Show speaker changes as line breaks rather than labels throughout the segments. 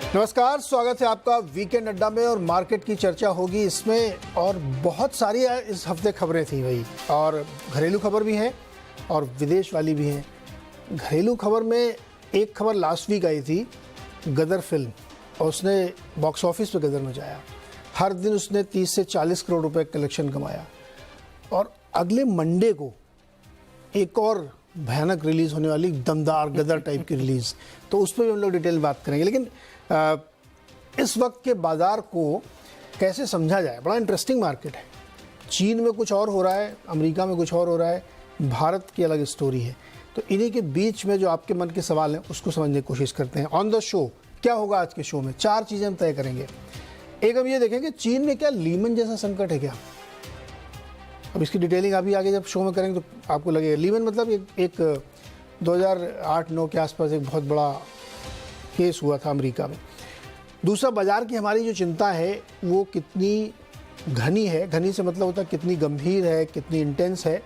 नमस्कार, स्वागत है आपका वीकेंड अड्डा में। और मार्केट की चर्चा होगी इसमें, और बहुत सारी इस हफ्ते खबरें थी भाई, और घरेलू खबर भी हैं और विदेश वाली भी हैं। घरेलू खबर में एक खबर लास्ट वीक आई थी, गदर फिल्म, और उसने बॉक्स ऑफिस पे गदर मचाया। हर दिन उसने 30 से 40 करोड़ रुपए कलेक्शन कमाया। और अगले मंडे को एक और भयानक रिलीज़ होने वाली, दमदार गदर टाइप की रिलीज़, तो उस पर भी हम लोग डिटेल बात करेंगे। लेकिन इस वक्त के बाज़ार को कैसे समझा जाए, बड़ा इंटरेस्टिंग मार्केट है। चीन में कुछ और हो रहा है, अमेरिका में कुछ और हो रहा है, भारत की अलग स्टोरी है। तो इन्हीं के बीच में जो आपके मन के सवाल हैं उसको समझने की कोशिश करते हैं। ऑन द शो क्या होगा आज के शो में, 4 चीज़ें हम तय करेंगे। एक हम ये देखेंगे, चीन में क्या लीमन जैसा संकट है क्या। अब इसकी डिटेलिंग अभी आगे जब शो में करेंगे तो आपको लगेगा। लीमन मतलब एक 2008-9 के आसपास एक बहुत बड़ा केस हुआ था अमेरिका में। दूसरा, बाजार की हमारी जो चिंता है वो कितनी घनी है। घनी से मतलब होता है कितनी गंभीर है, कितनी इंटेंस है।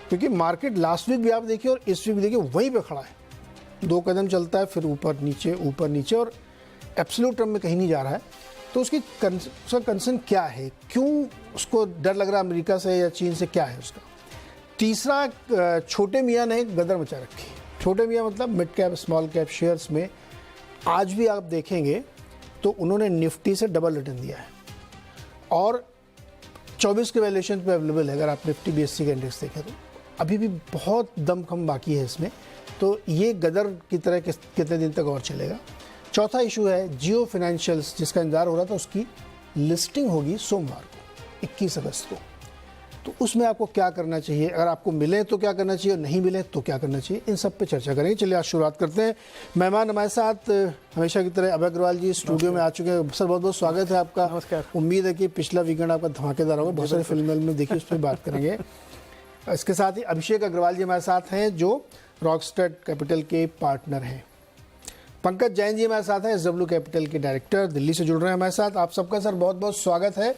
क्योंकि मार्केट लास्ट वीक भी आप देखिए और इस वीक भी देखिए वहीं पे खड़ा है। 2 कदम चलता है, फिर ऊपर नीचे, और एब्सोल्यूट टर्म में कहीं नहीं जा रहा है। तो उसका कंसर्न क्या है, क्यों उसको डर लग रहा है अमेरिका से या चीन से, क्या है उसका। तीसरा, छोटे मियाँ ने गदर मचा रखी। छोटे मियाँ मतलब mid cap small cap shares में आज भी आप देखेंगे तो उन्होंने निफ्टी से डबल रिटर्न दिया है, और 24 के वैल्यूएशन पे अवेलेबल है। अगर आप निफ्टी बीएससी का इंडेक्स देखें तो अभी भी बहुत दमखम बाकी है इसमें। तो ये गदर की तरह कितने दिन तक और चलेगा। चौथा इशू है जियो फाइनेंशियल्स, जिसका इंतजार हो रहा था, उसकी लिस्टिंग होगी सोमवार को 21 अगस्त को। तो उसमें आपको क्या करना चाहिए, अगर आपको मिले तो क्या करना चाहिए और नहीं मिले तो क्या करना चाहिए, इन सब पे चर्चा करेंगे। चलिए आज शुरुआत करते हैं। मेहमान हमारे साथ हमेशा की तरह अभय अग्रवाल जी स्टूडियो में आ चुके हैं। सर बहुत बहुत स्वागत है आपका।
नमस्कार।
उम्मीद है कि पिछला वीकेंड आपका धमाकेदार होगा, बहुत सारी फिल्म में देखिए, उस पर बात करेंगे। इसके साथ ही अभिषेक अग्रवाल जी हमारे साथ हैं, जो रॉकस्टार कैपिटल के पार्टनर हैं। पंकज जैन जी हमारे साथ हैं, SW कैपिटल के डायरेक्टर, दिल्ली से जुड़ रहे हैं हमारे साथ। आप सबका सर बहुत बहुत स्वागत है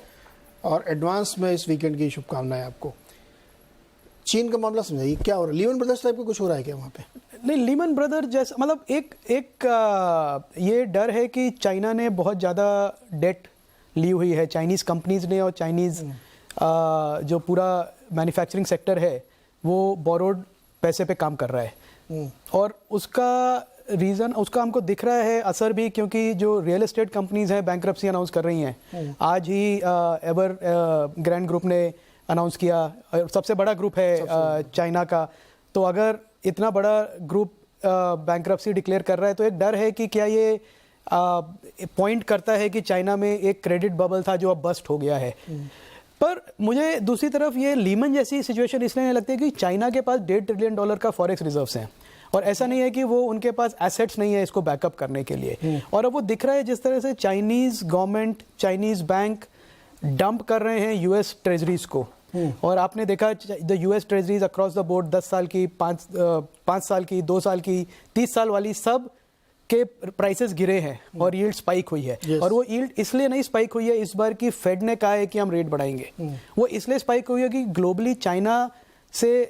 और एडवांस में इस वीकेंड की शुभकामनाएं आपको। चीन का मामला समझाइए, क्या हो रहा है। लीमन ब्रदर्स टाइप का कुछ हो रहा है क्या वहाँ पे?
नहीं, लीमन ब्रदर जैसा, मतलब ये डर है कि चाइना ने बहुत ज़्यादा डेट ली हुई है, चाइनीज़ कंपनीज ने, और चाइनीज़ जो पूरा मैन्युफैक्चरिंग सेक्टर है वो बोरोड पैसे पे काम कर रहा है। और उसका रीज़न, उसका हमको दिख रहा है असर भी, क्योंकि जो रियल एस्टेट कंपनीज हैं बैंकरप्सी अनाउंस कर रही हैं। आज ही एवर ग्रैंड ग्रुप ने अनाउंस किया, सबसे बड़ा ग्रुप है चाइना का। तो अगर इतना बड़ा ग्रुप बैंकरप्सी डिक्लेयर कर रहा है तो एक डर है कि क्या ये पॉइंट करता है कि चाइना में एक क्रेडिट बबल था जो अब बस्ट हो गया है। पर मुझे दूसरी तरफ ये लीमन जैसी सिचुएशन इसलिए नहीं लगती कि चाइना के पास $1.5 ट्रिलियन का फॉरेक्स रिजर्व्स हैं, और ऐसा नहीं है कि वो उनके पास एसेट्स नहीं है इसको बैकअप करने के लिए। और अब वो दिख रहा है जिस तरह से Chinese government, Chinese bank dump कर रहे हैं यूएस ट्रेजरीज को। और आपने देखा the US treasuries across the board 10 साल की, 5 साल की, 2 साल की, 30 साल वाली, सब के प्राइसेस गिरे हैं और यील्ड स्पाइक हुई है। और वो यील्ड इसलिए नहीं स्पाइक हुई है इस बार कि फेड ने कहा है कि हम रेट बढ़ाएंगे। वो इसलिए स्पाइक हुई है कि ग्लोबली चाइना से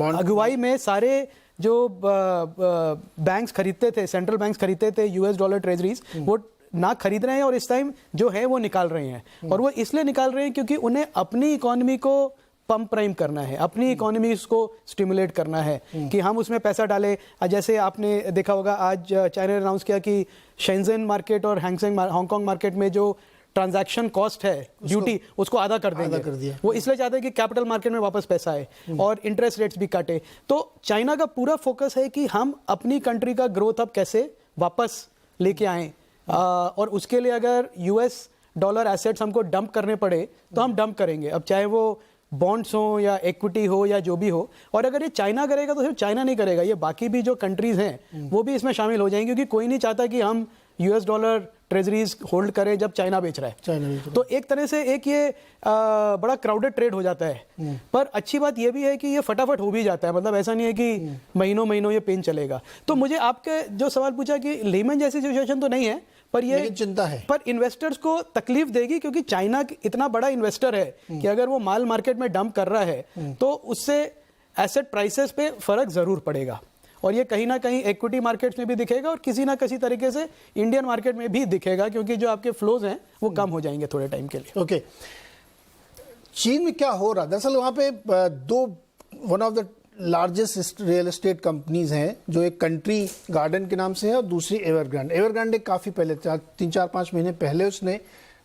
अगुवाई में सारे जो बैंक्स खरीदते थे, सेंट्रल बैंक्स खरीदते थे US डॉलर ट्रेजरीज, वो ना खरीद रहे हैं, और इस टाइम जो है वो निकाल रहे हैं। और वो इसलिए निकाल रहे हैं क्योंकि उन्हें अपनी इकोनॉमी को पंप प्राइम करना है, अपनी इकोनॉमी को स्टिमुलेट करना है कि हम उसमें पैसा डालें। जैसे आपने देखा होगा, आज चाइना ने अनाउंस किया कि शेंजन मार्केट और हांगकांग मार्केट में जो ट्रांजैक्शन कॉस्ट है, ड्यूटी, उसको आधा कर देंगे। वो इसलिए चाहते हैं कि कैपिटल मार्केट में वापस पैसा आए और इंटरेस्ट रेट्स भी काटे। तो चाइना का पूरा फोकस है कि हम अपनी कंट्री का ग्रोथ अब कैसे वापस लेके आएं, और उसके लिए अगर US डॉलर एसेट्स हमको डंप करने पड़े तो हम डंप करेंगे, अब चाहे वो बॉन्ड्स हो या इक्विटी हो या जो भी हो। और अगर ये चाइना करेगा तो सिर्फ चाइना नहीं करेगा, ये बाकी भी जो कंट्रीज हैं वो भी इसमें शामिल हो जाएंगे, क्योंकि कोई नहीं चाहता कि हम US डॉलर ट्रेजरीज होल्ड करें जब चाइना बेच रहा है। तो एक तरह से एक ये बड़ा क्राउडेड ट्रेड हो जाता है। पर अच्छी बात ये भी है कि ये फटाफट हो भी जाता है, मतलब ऐसा नहीं है कि महीनों ये पेन चलेगा। तो मुझे आपके जो सवाल पूछा कि लीमन जैसी सिचुएशन तो नहीं है, पर ये
चिंता है,
पर इन्वेस्टर्स को तकलीफ देगी, क्योंकि चाइना इतना बड़ा इन्वेस्टर है कि अगर वो माल मार्केट में डंप कर रहा है तो उससे एसेट प्राइसेस पे फर्क जरूर पड़ेगा। और ये कहीं ना कहीं इक्विटी मार्केट्स में भी दिखेगा और किसी ना किसी तरीके से इंडियन मार्केट में भी दिखेगा, क्योंकि जो आपके फ्लोज हैं वो कम हो जाएंगे थोड़े टाइम के लिए।
ओके, चीन में क्या हो रहा है दरअसल? वहाँ पे दो one of the largest real estate companies हैं, जो एक कंट्री गार्डन के नाम से है और दूसरी एवरग्रांड। एवरग्रांड ने काफ़ी पहले 3-4-5 महीने पहले उसने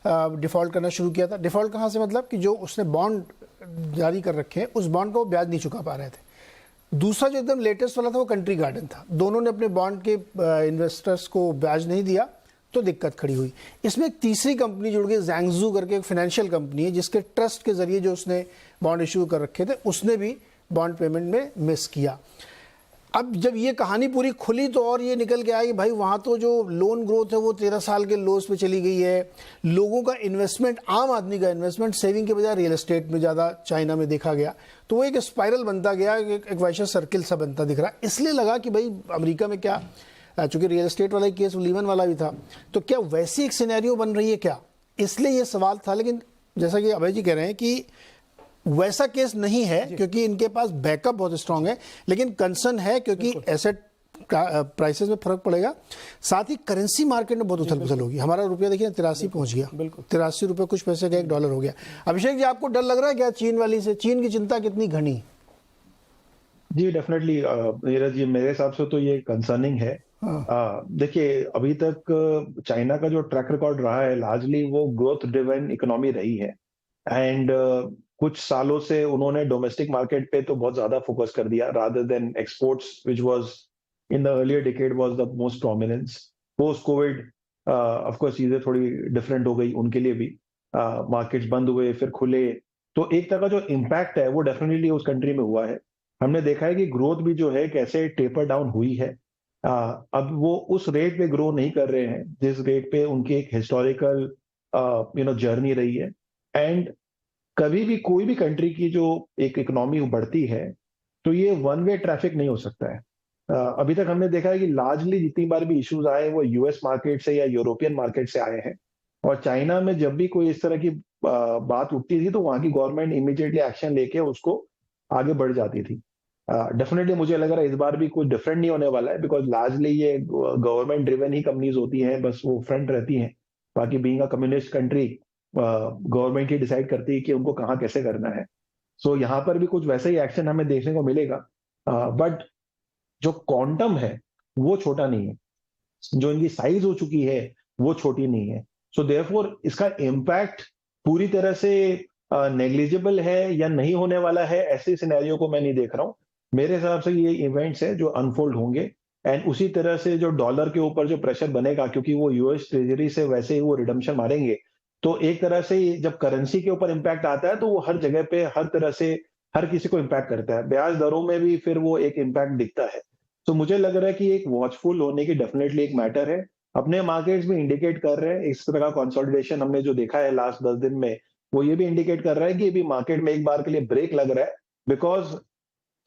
डिफ़ॉल्ट करना शुरू किया था। डिफ़ॉल्ट कहाँ से मतलब कि जो उसने बॉन्ड जारी कर रखे हैं उस बॉन्ड को वो ब्याज नहीं चुका पा रहे थे। दूसरा जो एकदम लेटेस्ट वाला था वो कंट्री गार्डन था। दोनों ने अपने बॉन्ड के इन्वेस्टर्स को ब्याज नहीं दिया तो दिक्कत खड़ी हुई। इसमें एक तीसरी कंपनी जुड़ गई, ज़ैंगज़ू करके एक फाइनेंशियल कंपनी है, जिसके ट्रस्ट के जरिए जो उसने बॉन्ड इशू कर रखे थे उसने भी बॉन्ड पेमेंट में मिस किया। अब जब ये कहानी पूरी खुली तो और ये निकल के आया कि भाई वहाँ तो जो लोन ग्रोथ है वो 13 साल के लोस पे चली गई है। लोगों का इन्वेस्टमेंट, आम आदमी का इन्वेस्टमेंट सेविंग के बजाय रियल एस्टेट में ज़्यादा चाइना में देखा गया। तो वो एक स्पाइरल बनता गया, एक वाइशियस सर्किल सा बनता दिख रहा। इसलिए लगा कि भाई अमेरिका में क्या, चूँकि रियल एस्टेट वाला केस लीमन वाला भी था, तो क्या वैसी एक सिनेरियो बन रही है क्या? इसलिए ये सवाल था। लेकिन जैसा कि अभय जी कह रहे हैं कि वैसा केस नहीं है, क्योंकि इनके पास बैकअप बहुत स्ट्रांग है। लेकिन कंसर्न है क्योंकि एसेट प्राइसेस में फर्क पड़ेगा, साथ ही करेंसी मार्केट में बहुत उथल पुथल होगी। हमारा रुपया देखिए 83 पहुंच गया, 83 रुपये कुछ पैसे का $1 हो गया। अभिषेक जी, आपको डर लग रहा है क्या चीन वाली से? चीन की चिंता कितनी घनी?
जी डेफिनेटली नीरज जी, मेरे हिसाब से तो ये कंसर्निंग है। देखिए, अभी तक चाइना का जो ट्रैक रिकॉर्ड रहा है लार्जली वो ग्रोथ ड्रिवन इकोनॉमी रही है। एंड कुछ सालों से उन्होंने डोमेस्टिक मार्केट पे तो बहुत ज्यादा फोकस कर दिया rather than exports, which was in the earlier decade was the most prominence. Post Covid of course चीजें थोड़ी डिफरेंट हो गई उनके लिए भी। मार्केट्स बंद हुए फिर खुले, तो एक तरह का जो इम्पैक्ट है वो डेफिनेटली उस कंट्री में हुआ है। हमने देखा है कि ग्रोथ भी जो है कैसे टेपर डाउन हुई है। अब वो उस रेट पे ग्रो नहीं कर रहे हैं जिस रेट पे उनकी एक हिस्टोरिकल जर्नी रही है। एंड कभी भी कोई भी कंट्री की जो एक इकोनॉमी बढ़ती है तो ये वन वे ट्रैफिक नहीं हो सकता है। अभी तक हमने देखा है कि लार्जली जितनी बार भी इश्यूज आए वो यूएस मार्केट से या यूरोपियन मार्केट से आए हैं। और चाइना में जब भी कोई इस तरह की बात उठती थी तो वहां की गवर्नमेंट इमीडिएटली एक्शन लेके उसको आगे बढ़ जाती थी। डेफिनेटली मुझे लग रहा है इस बार भी कुछ डिफरेंट नहीं होने वाला है, बिकॉज लार्जली ये गवर्नमेंट ड्रिवन ही कंपनीज होती हैं, बस वो फ्रंट रहती हैं। बाकी being a communist country government he decide करती है कि उनको कहाँ कैसे करना है। सो यहाँ पर भी कुछ वैसा ही एक्शन हमें देखने को मिलेगा। बट जो क्वांटम है वो छोटा नहीं है, जो इनकी साइज हो चुकी है वो छोटी नहीं है। सो देयरफॉर इसका इम्पैक्ट पूरी तरह से नेग्लिजिबल है या नहीं होने वाला है, ऐसे सिनेरियो को मैं नहीं देख रहा हूँ। मेरे हिसाब से ये इवेंट्स है जो अनफोल्ड होंगे। एंड उसी तरह से जो डॉलर के ऊपर जो प्रेशर बनेगा, क्योंकि वो यूएस ट्रेजरी से वैसे ही वो रिडम्पशन मारेंगे, तो एक तरह से जब करेंसी के ऊपर इम्पैक्ट आता है तो वो हर जगह पे हर तरह से हर किसी को इम्पैक्ट करता है। ब्याज दरों में भी फिर वो एक इम्पैक्ट दिखता है। तो मुझे लग रहा है कि एक वॉचफुल होने की डेफिनेटली एक मैटर है। अपने मार्केट्स भी इंडिकेट कर रहे हैं, इस तरह का कंसोलिडेशन हमने जो देखा है लास्ट 10 दिन में, वो ये भी इंडिकेट कर रहा है कि अभी मार्केट में एक बार के लिए ब्रेक लग रहा है। Because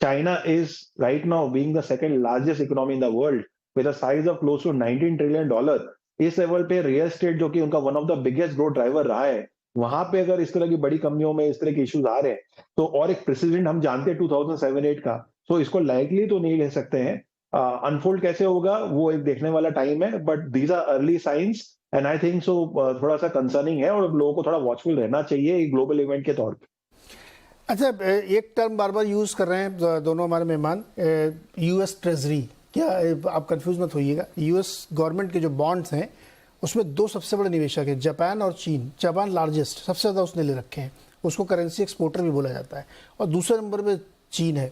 China is right now being the second largest economy in the world with a size of close to $19 trillion. इस लेवल पे रियल एस्टेट, जो कि उनका one of the biggest growth driver रहा है, वहां पे अगर इस तरह की बड़ी कंपनियों में इस तरह के इश्यूज आ रहे हैं तो, और एक प्रेसिडेंट हम जानते हैं 2007-8 का, तो इसको लाइकली तो नहीं ले सकते हैं। अनफोल्ड कैसे होगा वो एक देखने वाला टाइम है, but these are early science and I think so थोड़ा सा कंसर्निंग है और लोगों को थोड़ा वॉचफुल रहना चाहिए एक ग्लोबल इवेंट के तौर पे।
अच्छा, एक टर्म बार बार यूज कर रहे हैं दोनों हमारे मेहमान, यूएस ट्रेजरी। क्या आप कंफ्यूज मत होइएगा, यूएस गवर्नमेंट के जो बॉन्ड्स हैं उसमें दो सबसे बड़े निवेशक हैं, जापान और चीन। जापान लार्जेस्ट, सबसे ज़्यादा उसने ले रखे हैं, उसको करेंसी एक्सपोर्टर भी बोला जाता है, और दूसरे नंबर पे चीन है।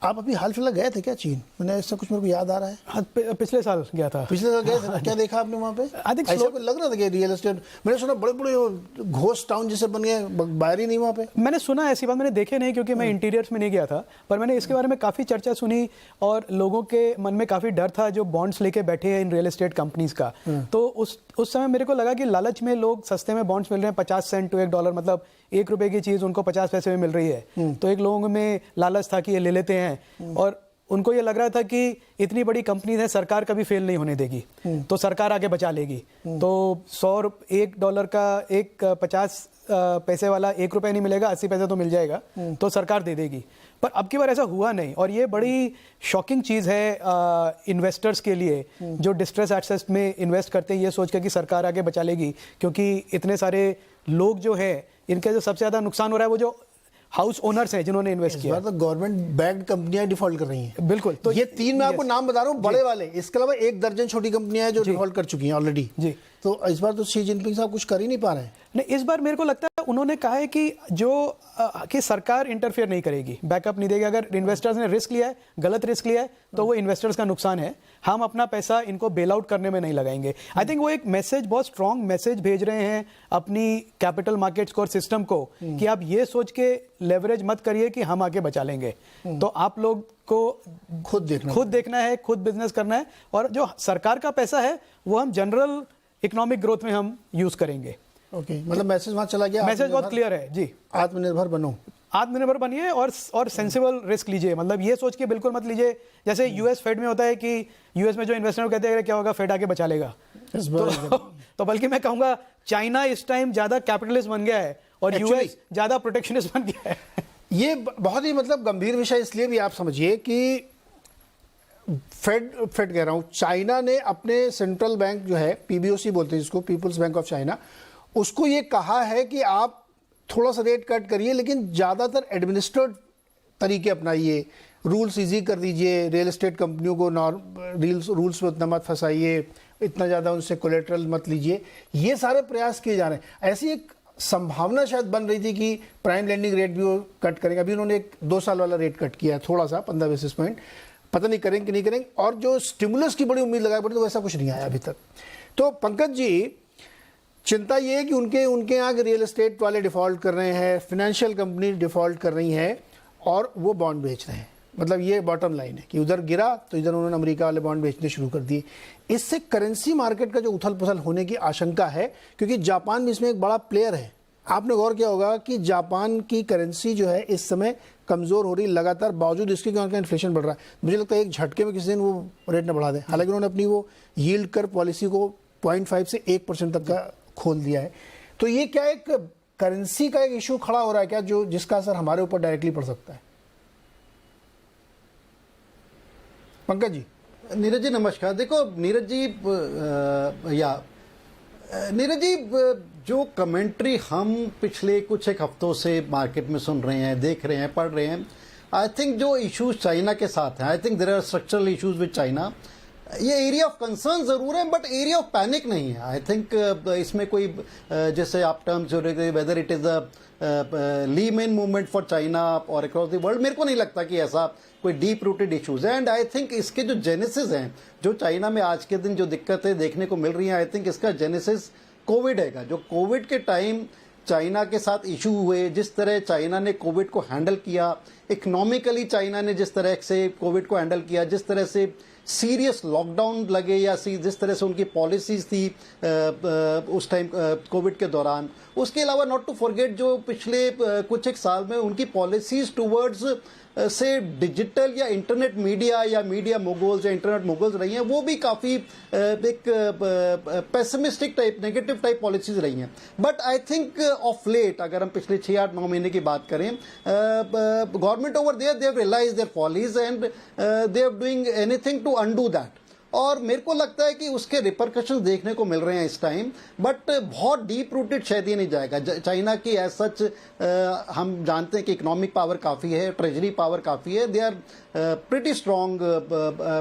आप अभी हाल फिलहाल गए थे क्या चीन? मैंने ऐसा कुछ मेरे को याद आ रहा है।
हाँ, पिछले साल गया था।
पिछले साल गए थे ना? क्या देखा आपने वहाँ पे? ऐसा कुछ लग रहा था कि रियल एस्टेट, मैंने सुना बड़े बड़े घोस्ट टाउन जैसे बन गए, बाहर ही नहीं वहाँ पे।
मैंने सुना, ऐसी बात मैंने देखे नहीं क्योंकि मैं इंटीरियर्स में नहीं गया था, पर मैंने इसके बारे में काफ़ी चर्चा सुनी और लोगों के मन में काफ़ी डर था जो बॉन्ड्स लेके बैठे हैं इन रियल एस्टेट कंपनीज का। तो उस समय मेरे को लगा कि लालच में लोग सस्ते में बॉन्ड्स मिल रहे हैं, 50 सेंट to $1, मतलब ₹1 की चीज़ उनको 50 पैसे में मिल रही है। तो एक लोगों में लालच था कि ये ले लेते हैं, और उनको ये लग रहा था कि इतनी बड़ी कंपनी है, सरकार कभी फेल नहीं होने देगी, तो सरकार आगे बचा लेगी। तो $1 का एक 50 पैसे वाला ₹1 नहीं मिलेगा, 80 पैसे तो मिल जाएगा, तो सरकार दे देगी। पर अब की बार ऐसा हुआ नहीं, और ये बड़ी शॉकिंग चीज़ है इन्वेस्टर्स के लिए जो डिस्ट्रेस एसेट्स में इन्वेस्ट करते हैं, ये सोच कर कि सरकार आगे बचा लेगी, क्योंकि इतने सारे लोग जो है इनका जो सबसे ज़्यादा नुकसान हो रहा है वो जो हाउस ओनर्स हैं जिन्होंने इन्वेस्ट किया।
तो गवर्नमेंट बैक्ड कंपनियां डिफॉल्ट कर रही हैं।
बिल्कुल,
तो ये 3 मैं आपको नाम बता रहा हूँ बड़े वाले, इसके अलावा 1 दर्जन छोटी कंपनियां हैं जो डिफॉल्ट कर चुकी हैं ऑलरेडी
जी।
तो इस बार तो शी जिनपिंग साहब कुछ कर ही नहीं पा रहे हैं।
नहीं, इस बार मेरे को लगता है उन्होंने कहा है कि कि सरकार इंटरफेयर नहीं करेगी, बैकअप नहीं देगी। अगर इन्वेस्टर्स ने रिस्क लिया है, गलत रिस्क लिया है, तो वो इन्वेस्टर्स का नुकसान है, हम अपना पैसा इनको बेल आउट करने में नहीं लगाएंगे। आई थिंक वो एक मैसेज, बहुत स्ट्रॉन्ग मैसेज भेज रहे हैं अपनी कैपिटल मार्केट्स को और सिस्टम को कि आप ये सोच के लेवरेज मत करिए कि हम आगे बचा लेंगे। तो आप लोग को खुद देखना है, खुद बिजनेस करना है, और जो सरकार का पैसा है वो हम जनरल इकोनॉमिक ग्रोथ में हम यूज करेंगे।
ओके, मतलब मैसेज वहां चला गया,
मैसेज बहुत क्लियर है जी।
आत्मनिर्भर बनो,
आत्मनिर्भर बनिए और सेंसिबल रिस्क लीजिए। मतलब ये सोच के बिल्कुल मत लीजिए जैसे यूएस फेड में होता है कि यूएस में जो इन्वेस्टर कहते हैं क्या होगा, फेड आके बचा लेगा। तो बल्कि मैं कहूंगा चाइना इस टाइम ज्यादा कैपिटलिस्ट बन गया है और यूएस ज्यादा प्रोटेक्शनिस्ट बन गया है।
ये बहुत ही मतलब गंभीर विषय इसलिए भी आप समझिए कि फेड कह रहा हूं, चाइना ने अपने सेंट्रल बैंक जो है पीबीओसी बोलते हैं जिसको, पीपल्स बैंक ऑफ चाइना, उसको ये कहा है कि आप थोड़ा सा रेट कट करिए लेकिन ज़्यादातर एडमिनिस्ट्रेड तरीके अपनाइए, रूल्स इजी कर दीजिए, रियल एस्टेट कंपनियों को रूल्स में उतना मत फंसाइए, इतना ज़्यादा उनसे कोलेट्रल मत लीजिए। ये सारे प्रयास किए जा रहे हैं। ऐसी एक संभावना शायद बन रही थी कि प्राइम लेंडिंग रेट भी वो कट करेंगे। अभी उन्होंने एक 2 साल वाला रेट कट किया है थोड़ा सा, 15 बेसिस पॉइंट, पता नहीं करेंगे कि नहीं करेंगे। और जो स्टिमुलस की बड़ी उम्मीद लगाई पड़ी तो वैसा कुछ नहीं आया अभी तक। तो पंकज जी, चिंता ये है कि उनके यहाँ के रियल एस्टेट वाले डिफ़ॉल्ट कर रहे हैं, फाइनेंशियल कंपनी डिफ़ॉल्ट कर रही हैं और वो बॉन्ड बेच रहे हैं। मतलब ये बॉटम लाइन है कि उधर गिरा तो इधर उन्होंने अमेरिका वाले बॉन्ड बेचने शुरू कर दिए। इससे करेंसी मार्केट का जो उथल पुथल होने की आशंका है, क्योंकि जापान भी इसमें एक बड़ा प्लेयर है। आपने गौर किया होगा कि जापान की करेंसी जो है इस समय कमज़ोर हो रही लगातार, बावजूद इसके कि उनका इन्फ्लेशन बढ़ रहा है। मुझे लगता है एक झटके में किसी दिन वो रेट न बढ़ा दें। हालांकि उन्होंने अपनी वो यील्ड कर पॉलिसी को 0.5 से 1% तक का खोल दिया है। तो ये क्या एक करेंसी का एक इशू खड़ा हो रहा है क्या, जो जिसका असर हमारे ऊपर डायरेक्टली पड़ सकता है? पंकज जी।
नीरज जी नमस्कार। देखो नीरज जी, जो कमेंट्री हम पिछले कुछ एक हफ्तों से मार्केट में सुन रहे हैं, देख रहे हैं, पढ़ रहे हैं, आई थिंक जो इश्यूज चाइना के साथ हैं, I think there are structural issues with China. ये एरिया ऑफ कंसर्न जरूर है बट एरिया ऑफ पैनिक नहीं है। आई थिंक इसमें कोई जैसे आप टर्म्स जो वेदर इट इज द लीमेन मूवमेंट फॉर चाइना और अक्रॉस द वर्ल्ड, मेरे को नहीं लगता कि ऐसा कोई डीप रूटेड इश्यूज है। एंड आई थिंक इसके जो जेनेसिस हैं, जो चाइना में आज के दिन जो दिक्कतें देखने को मिल रही हैं, आई थिंक इसका जेनेसिस कोविड है। जो कोविड के टाइम चाइना के साथ इशू हुए, जिस तरह चाइना ने कोविड को हैंडल किया, इकोनॉमिकली चाइना ने जिस तरह से कोविड को हैंडल किया, जिस तरह से सीरियस लॉकडाउन लगे या जिस तरह से उनकी पॉलिसीज थी उस टाइम कोविड के दौरान, उसके अलावा नॉट टू फॉरगेट जो पिछले कुछ एक साल में उनकी पॉलिसीज टुवर्ड्स से डिजिटल या इंटरनेट मीडिया या मीडिया मोगल्स या इंटरनेट मोगल्स रही हैं, वो भी काफी एक pessimistic type, negative type policies रही हैं। But I think of late, अगर हम पिछले 6-8-9 महीने की बात करें, government over there they have realised their follies and they are doing anything to undo that. और मेरे को लगता है कि उसके रिपरकशंस देखने को मिल रहे हैं इस टाइम, बट बहुत डीप रूटेड शायद ये नहीं जाएगा। चाइना की एज सच हम जानते हैं कि इकोनॉमिक पावर काफ़ी है, ट्रेजरी पावर काफ़ी है, they are pretty strong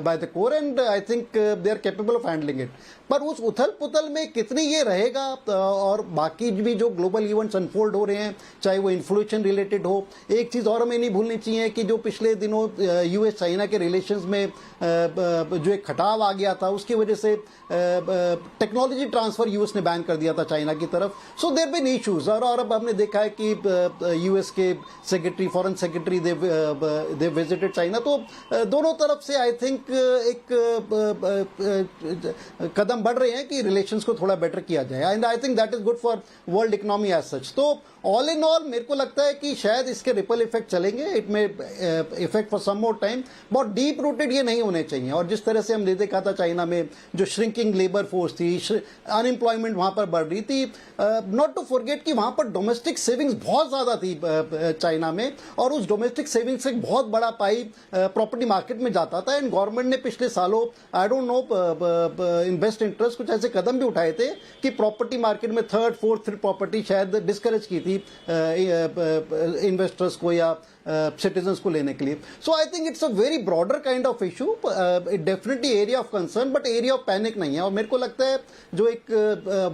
by the core and I think they are capable of handling it. पर उस उथल पुथल में कितनी ये रहेगा और बाकी भी जो ग्लोबल इवेंट्स अनफोल्ड हो रहे हैं, चाहे वो इन्फ्लेशन रिलेटेड हो। एक चीज़ और हमें नहीं भूलनी चाहिए कि जो पिछले दिनों यूएस चाइना के रिलेशंस में जो एक खटाव आ गया था, उसकी वजह से टेक्नोलॉजी ट्रांसफर यूएस ने बैन कर दिया था चाइना की तरफ। So there been issues. और अब हमने देखा है कि यूएस के secretary, foreign secretary, they visited China. China. तो दोनों तरफ से आई थिंक एक कदम बढ़ रहे हैं कि रिलेशंस को थोड़ा बेटर किया जाए, and I think that is good for world economy as such. तो ऑल इन ऑल मेरे को लगता है कि शायद इसके रिपल इफेक्ट चलेंगे, it may affect for some more time, बहुत डीप रूटेड ये नहीं होने चाहिए। और जिस तरह से हमने देखा था चाइना में जो श्रिंकिंग लेबर फोर्स थी, अनएम्प्लॉयमेंट वहां पर बढ़ रही थी, नॉट टू फॉरगेट कि वहां पर डोमेस्टिक सेविंग्स बहुत ज्यादा थी चाइना में, और उस डोमेस्टिक सेविंग्स से बहुत बड़ा पाई प्रॉपर्टी मार्केट में जाता था। एंड गवर्नमेंट ने पिछले सालों I don't know in best interest कुछ ऐसे कदम भी उठाए थे कि प्रॉपर्टी मार्केट में थर्ड फोर्थ प्रॉपर्टी शायद डिस्करेज की थी इन्वेस्टर्स को या सिटीजन्स को लेने के लिए। So I think it's a very broader kind of issue, definitely area of concern but area of panic नहीं है। और मेरे को लगता है जो एक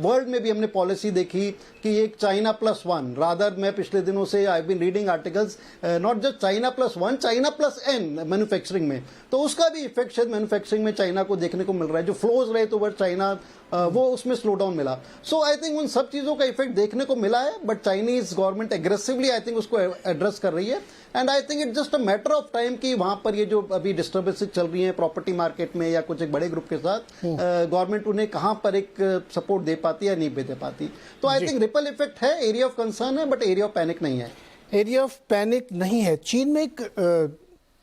वर्ल्ड में भी हमने पॉलिसी देखी कि एक चाइना +1, रादर मैं पिछले दिनों से I been reading articles not just China +1, China +N manufacturing में, तो उसका भी इफेक्ट शायद मैन्युफैक्चरिंग में चाइना को देखने को मिल रहा है। जो फ्लोज रहे तो वर्ड चाइना वो उसमें स्लो डाउन मिला। सो आई थिंक उन सब चीजों का इफेक्ट देखने को मिला है, but Chinese government aggressively I think उसको एड्रेस कर रही है। And I think it's just a matter of time कि वहां पर ये जो अभी डिस्टर्बेंसेस चल रही हैं प्रॉपर्टी मार्केट में या कुछ एक बड़े ग्रुप के साथ, गवर्नमेंट उन्हें कहां पर एक सपोर्ट दे पाती है या नहीं दे पाती। तो आई थिंक रिपल इफेक्ट है, एरिया ऑफ कंसर्न है, बट एरिया ऑफ पैनिक नहीं है।
एरिया ऑफ पैनिक नहीं है। चीन में एक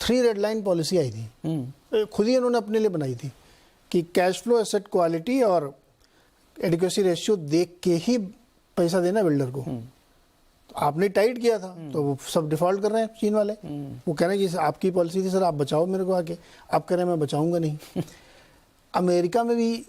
3 रेड लाइन पॉलिसी आई थी, खुद ही उन्होंने अपने लिए बनाई थी कि कैश फ्लो, एसेट क्वालिटी और एडिक्वेसी रेशियो देख के ही पैसा देना बिल्डर को। तो आपने टाइट किया था तो वो सब डिफॉल्ट कर रहे हैं चीन वाले। वो कह रहे हैं कि आपकी पॉलिसी थी सर, आप बचाओ मेरे को आके, आप कह रहे हैं मैं बचाऊंगा नहीं। अमेरिका में भी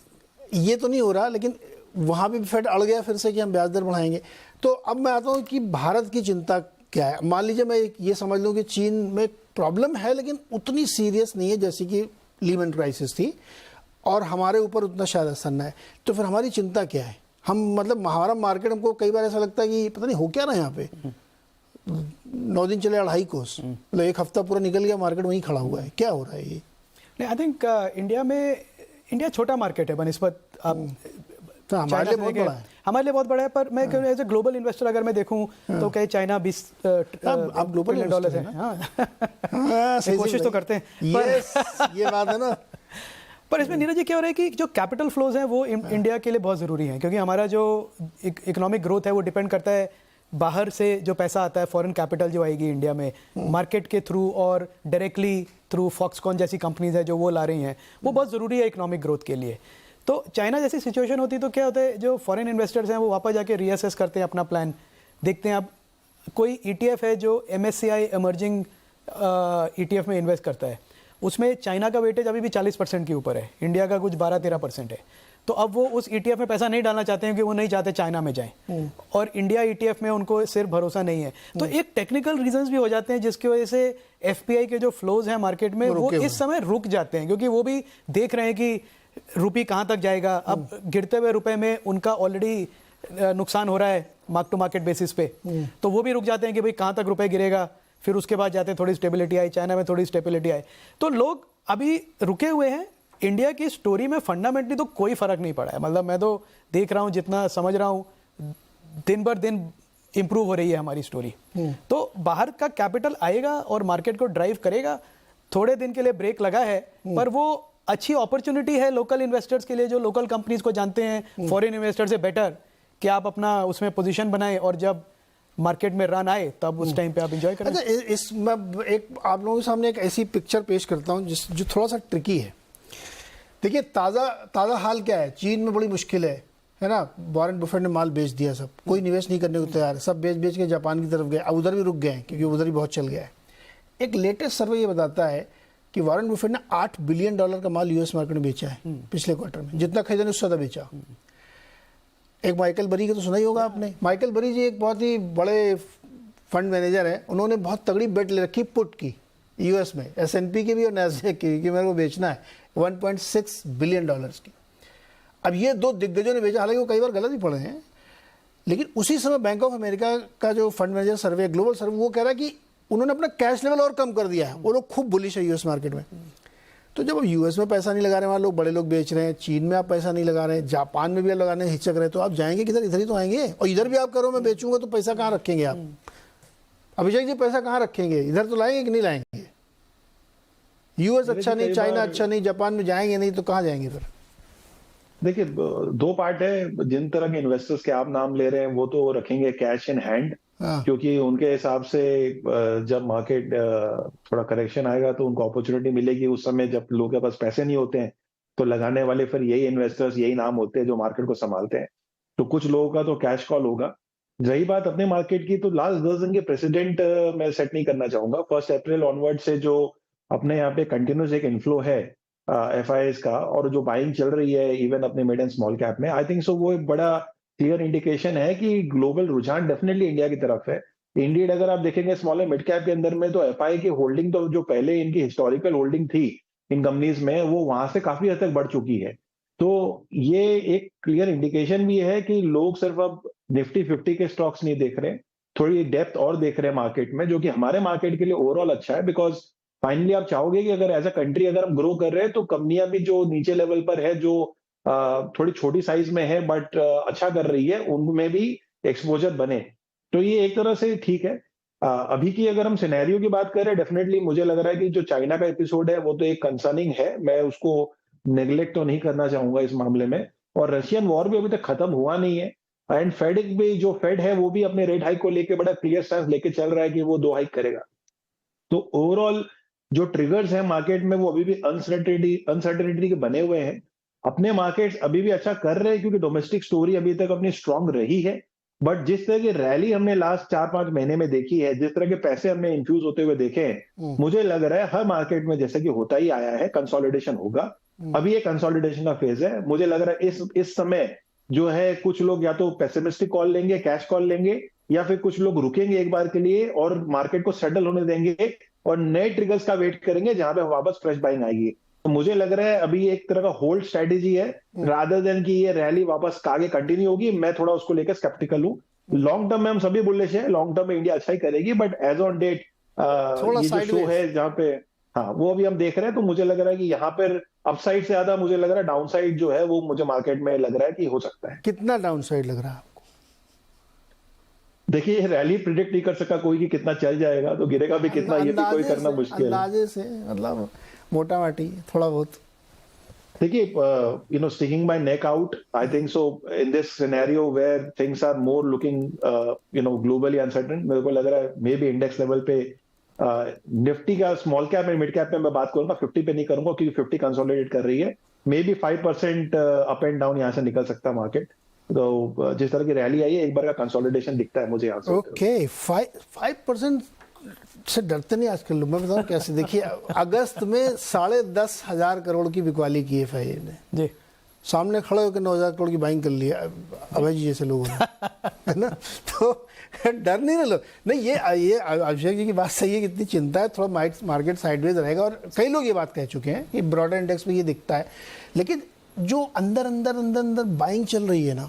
ये तो नहीं हो रहा, लेकिन वहाँ भी फेड अड़ गया फिर से कि हम ब्याज दर बढ़ाएंगे। तो अब मैं आता हूँ कि भारत की चिंता क्या है। मान लीजिए मैं ये समझ लूँ कि चीन में प्रॉब्लम है, लेकिन उतनी सीरियस नहीं है जैसी कि लीमन क्राइसिस थी, और हमारे ऊपर उतना शायद असर न है। तो फिर हमारी चिंता क्या है? हम मतलब हमारा मार्केट, हमको कई बार ऐसा लगता है कि पता नहीं हो क्या रहा है यहाँ पे। 9 दिन चले 2.5 कोस, मतलब एक हफ्ता पूरा निकल गया, मार्केट वहीं खड़ा हुआ है। क्या हो रहा है ये?
नहीं, आई थिंक इंडिया छोटा मार्केट है बनिस्बत
तो हमारे लिए बहुत बड़ा है।
हमारे लिए बहुत बड़ा है, पर मैं एज ए ग्लोबल इन्वेस्टर अगर मैं देखूं तो कहीं चाइना 20
आप ग्लोबल
$20 है। हाँ, कोशिश तो करते हैं।
ये बात है ना।
पर इसमें नीरज जी क्या हो रहा है कि जो कैपिटल फ्लोज हैं वो इंडिया के लिए बहुत ज़रूरी हैं, क्योंकि हमारा जो इकोनॉमिक ग्रोथ है वो डिपेंड करता है बाहर से जो पैसा आता है, फॉरेन कैपिटल जो आएगी इंडिया में मार्केट के थ्रू और डायरेक्टली थ्रू फॉक्सकॉन जैसी कंपनीज है जो वो ला रही हैं, वो बहुत ज़रूरी है इकोनॉमिक ग्रोथ के लिए। तो चाइना जैसी सिचुएशन होती तो क्या होता है, जो फॉरेन इन्वेस्टर्स हैं वो वापस जाके रीअसेस करते हैं अपना प्लान, देखते हैं अब कोई ETF है जो MSCI इमर्जिंग ETF में इन्वेस्ट करता है, उसमें चाइना का वेटेज अभी भी 40% के ऊपर है, इंडिया का कुछ 12-13% है। तो अब वो उस ETF में पैसा नहीं डालना चाहते हैं क्योंकि वो नहीं चाहते चाइना में जाएं, और इंडिया ETF में उनको सिर्फ भरोसा नहीं है। तो एक टेक्निकल रीजंस भी हो जाते हैं जिसकी वजह से FPI के जो फ्लोज हैं मार्केट में वो इस समय रुक जाते हैं, क्योंकि वो भी देख रहे हैं कि रुपये कहाँ तक जाएगा। अब गिरते हुए रुपए में उनका ऑलरेडी नुकसान हो रहा है मार्क टू मार्केट बेसिस पे, तो वो भी रुक जाते हैं कि भाई कहाँ तक रुपए गिरेगा। फिर उसके बाद जाते हैं थोड़ी स्टेबिलिटी आई, चाइना में थोड़ी स्टेबिलिटी आई, तो लोग अभी रुके हुए हैं। इंडिया की स्टोरी में फंडामेंटली तो कोई फर्क नहीं पड़ा है, मतलब मैं तो देख रहा हूँ, जितना समझ रहा हूँ दिन बर दिन इंप्रूव हो रही है हमारी स्टोरी। तो बाहर का कैपिटल आएगा और मार्केट को ड्राइव करेगा। थोड़े दिन के लिए ब्रेक लगा है, पर वो अच्छी अपॉर्चुनिटी है लोकल इन्वेस्टर्स के लिए जो लोकल कंपनीज को जानते हैं फॉरेन इन्वेस्टर से बेटर, कि आप अपना उसमें पोजीशन बनाएं और जब मार्केट में रन आए तब उस टाइम पे आप एंजॉय करें।
अच्छा, इस मैं एक आप लोगों के सामने एक ऐसी पिक्चर पेश करता हूं जो थोड़ा सा ट्रिकी है। देखिए ताज़ा हाल क्या है, चीन में बड़ी मुश्किल है ना। वॉरेन बफेट ने माल बेच दिया, सब कोई निवेश नहीं करने को तैयार, सब बेच के जापान की तरफ गए। अब उधर भी रुक गए हैं क्योंकि उधर भी बहुत चल गया है। एक लेटेस्ट सर्वे ये बताता है कि वॉरेन बफेट ने $8 बिलियन का माल US मार्केट में बेचा है पिछले क्वार्टर में, जितना खरीदा उससे ज़्यादा बेचा। एक माइकल बरी का तो सुना ही होगा आपने। माइकल बरी जी एक बहुत ही बड़े फंड मैनेजर हैं, उन्होंने बहुत तगड़ी बेट ले रखी पुट की US में, S&P की भी और नैस्डैक की, कि मेरे को बेचना है 1.6 बिलियन डॉलर्स की। अब ये 2 दिग्गजों ने बेचा, हालांकि वो कई बार गलत भी पड़े हैं, लेकिन उसी समय बैंक ऑफ अमेरिका का जो फंड मैनेजर सर्वे, ग्लोबल सर्वे, वो कह रहा है कि उन्होंने अपना कैश लेवल और कम कर दिया है। वो लोग खूब बुलिश है US मार्केट में। तो जब US में पैसा नहीं लगा रहे, वहाँ लोग बड़े लोग बेच रहे हैं, चीन में आप पैसा नहीं लगा रहे हैं, जापान में भी आप लगाने हिचक रहे हैं, तो आप जाएंगे किधर? इधर ही तो आएंगे। और इधर भी आप करो मैं बेचूंगा, तो पैसा कहाँ रखेंगे आप? अभिषेक जी पैसा कहाँ रखेंगे? इधर तो लाएंगे कि नहीं लाएंगे? यूएस अच्छा नहीं, चाइना अच्छा नहीं, जापान में जाएंगे नहीं तो कहाँ जाएंगे फिर?
देखिए, दो पार्ट है। जिन तरह के इन्वेस्टर्स के आप नाम ले रहे हैं वो तो रखेंगे कैश इन हैंड,
हाँ।
क्योंकि उनके हिसाब से जब मार्केट थोड़ा करेक्शन आएगा तो उनको अपॉर्चुनिटी मिलेगी। उस समय जब लोगों के पास पैसे नहीं होते हैं तो लगाने वाले फिर यही इन्वेस्टर्स, यही नाम होते हैं जो मार्केट को संभालते हैं। तो कुछ लोगों का तो कैश कॉल होगा। रही बात अपने मार्केट की, तो लास्ट 10 दिन के प्रेसिडेंट मैं सेट नहीं करना चाहूंगा। 1 अप्रैल ऑनवर्ड से जो अपने यहाँ पे कंटिन्यूस एक इन्फ्लो है FIIs का, और जो बाइंग चल रही है इवन अपने मिड एंड स्मॉल कैप में, आई थिंक सो वो एक बड़ा क्लियर इंडिकेशन है कि ग्लोबल रुझान डेफिनेटली इंडिया की तरफ है। इंडीड अगर आप देखेंगे स्मॉल एंड मिड कैप के अंदर में, तो FI की होल्डिंग तो जो पहले इनकी हिस्टोरिकल होल्डिंग थी इन कंपनीज में, वो वहां से काफी हद तक बढ़ चुकी है। तो ये एक क्लियर इंडिकेशन भी है कि लोग सिर्फ अब निफ्टी 50 के स्टॉक्स नहीं देख रहे, थोड़ी डेप्थ और देख रहे हैं मार्केट में, जो कि हमारे मार्केट के लिए ओवरऑल अच्छा है। बिकॉज फाइनली आप चाहोगे कि अगर एज अ कंट्री अगर हम ग्रो कर रहे हैं तो कंपनियां भी जो नीचे लेवल पर है, जो थोड़ी छोटी साइज में है बट अच्छा कर रही है, उनमें भी एक्सपोजर बने। तो ये एक तरह से ठीक है। अभी की अगर हम सिनेरियो की बात करें, डेफिनेटली मुझे लग रहा है कि जो चाइना का एपिसोड है वो तो एक कंसर्निंग है, मैं उसको नेग्लेक्ट तो नहीं करना चाहूंगा इस मामले में। और रशियन वॉर भी अभी तक खत्म हुआ नहीं है, एंड फेड भी, जो फेड है वो भी अपने रेट हाइक को लेके बड़ा क्लियर स्टैंस लेके चल रहा है कि वो 2 हाइक करेगा। तो ओवरऑल जो ट्रिगर्स हैं मार्केट में वो अभी भी अनसर्टेनिटी के बने हुए हैं। अपने मार्केट्स अभी भी अच्छा कर रहे हैं क्योंकि डोमेस्टिक स्टोरी अभी तक अपनी स्ट्रांग रही है। बट जिस तरह की रैली हमने लास्ट 4-5 महीने में देखी है, जिस तरह के पैसे हमने इन्फ्यूज होते हुए देखे हैं, मुझे लग रहा है हर मार्केट में जैसे कि होता ही आया है, कंसोलिडेशन होगा। अभी ये कंसोलिडेशन का फेज है। मुझे लग रहा है इस समय जो है कुछ लोग या तो पेसिमिस्टिक कॉल लेंगे, कैश कॉल लेंगे, या फिर कुछ लोग रुकेंगे एक बार के लिए और मार्केट को सेटल होने देंगे और नए ट्रिगर्स का वेट करेंगे जहां पे वापस फ्रेश बाइंग आएगी। तो मुझे लग रहा है अभी एक तरह का होल्ड स्ट्रेटेजी है, रादर देन कि ये रैली वापस आगे कंटिन्यू होगी। मैं थोड़ा उसको लेकर स्केप्टिकल हूं। लॉन्ग टर्म में हम सभी बुलिश हैं, लॉन्ग टर्म में इंडिया अच्छा ही करेगी, बट एज ऑन डेट ये जो शो है जहां पे, हाँ, वो अभी हम देख रहे हैं। तो मुझे लग रहा है कि यहाँ पर अपसाइड से ज्यादा मुझे लग रहा है डाउन साइड जो है वो मुझे मार्केट में लग रहा है कि हो सकता है।
कितना डाउन साइड लग रहा है आपको?
देखिए, रैली प्रिडिक्ट नहीं कर सका कोई कि कितना चल जाएगा, तो गिरेगा भी कितना ये भी कोई करना मुश्किल है।
अंदाजे से, मतलब मोटा माटी थोड़ा बहुत।
देखिए, sticking my neck out, I think so in this scenario where things are more looking globally uncertain, मेरे को लग रहा है मे बी इंडेक्स लेवल पे निफ्टी का स्मॉल कैप में, मिड कैप में मैं बात करूंगा, 50 पे नहीं करूंगा क्योंकि 50 कंसोलिडेट कर रही है। May be 5% up and down यहाँ से निकल सकता है मार्केट। तो जिस तरह की रैली आई है, एक बार का कंसोलिडेशन दिखता है मुझे यहाँ से।
ओके, 5% से डरते नहीं आजकल लोग। मैं बताऊं कैसे, देखिए अगस्त में 10,500 करोड़ की बिकवाली की है FII ने जी, सामने खड़े होकर 9,000 करोड़ की बाइंग कर लिया अभय जी जैसे लोगों ने, है ना। तो डर नहीं रहे लोग। नहीं, ये अभिषेक जी की बात सही है कि इतनी चिंता है, थोड़ा मार्केट साइडवेज रहेगा, और कई लोग ये बात कह चुके हैं कि ब्रॉडर इंडेक्स में ये दिखता है। लेकिन जो अंदर बाइंग चल रही है ना,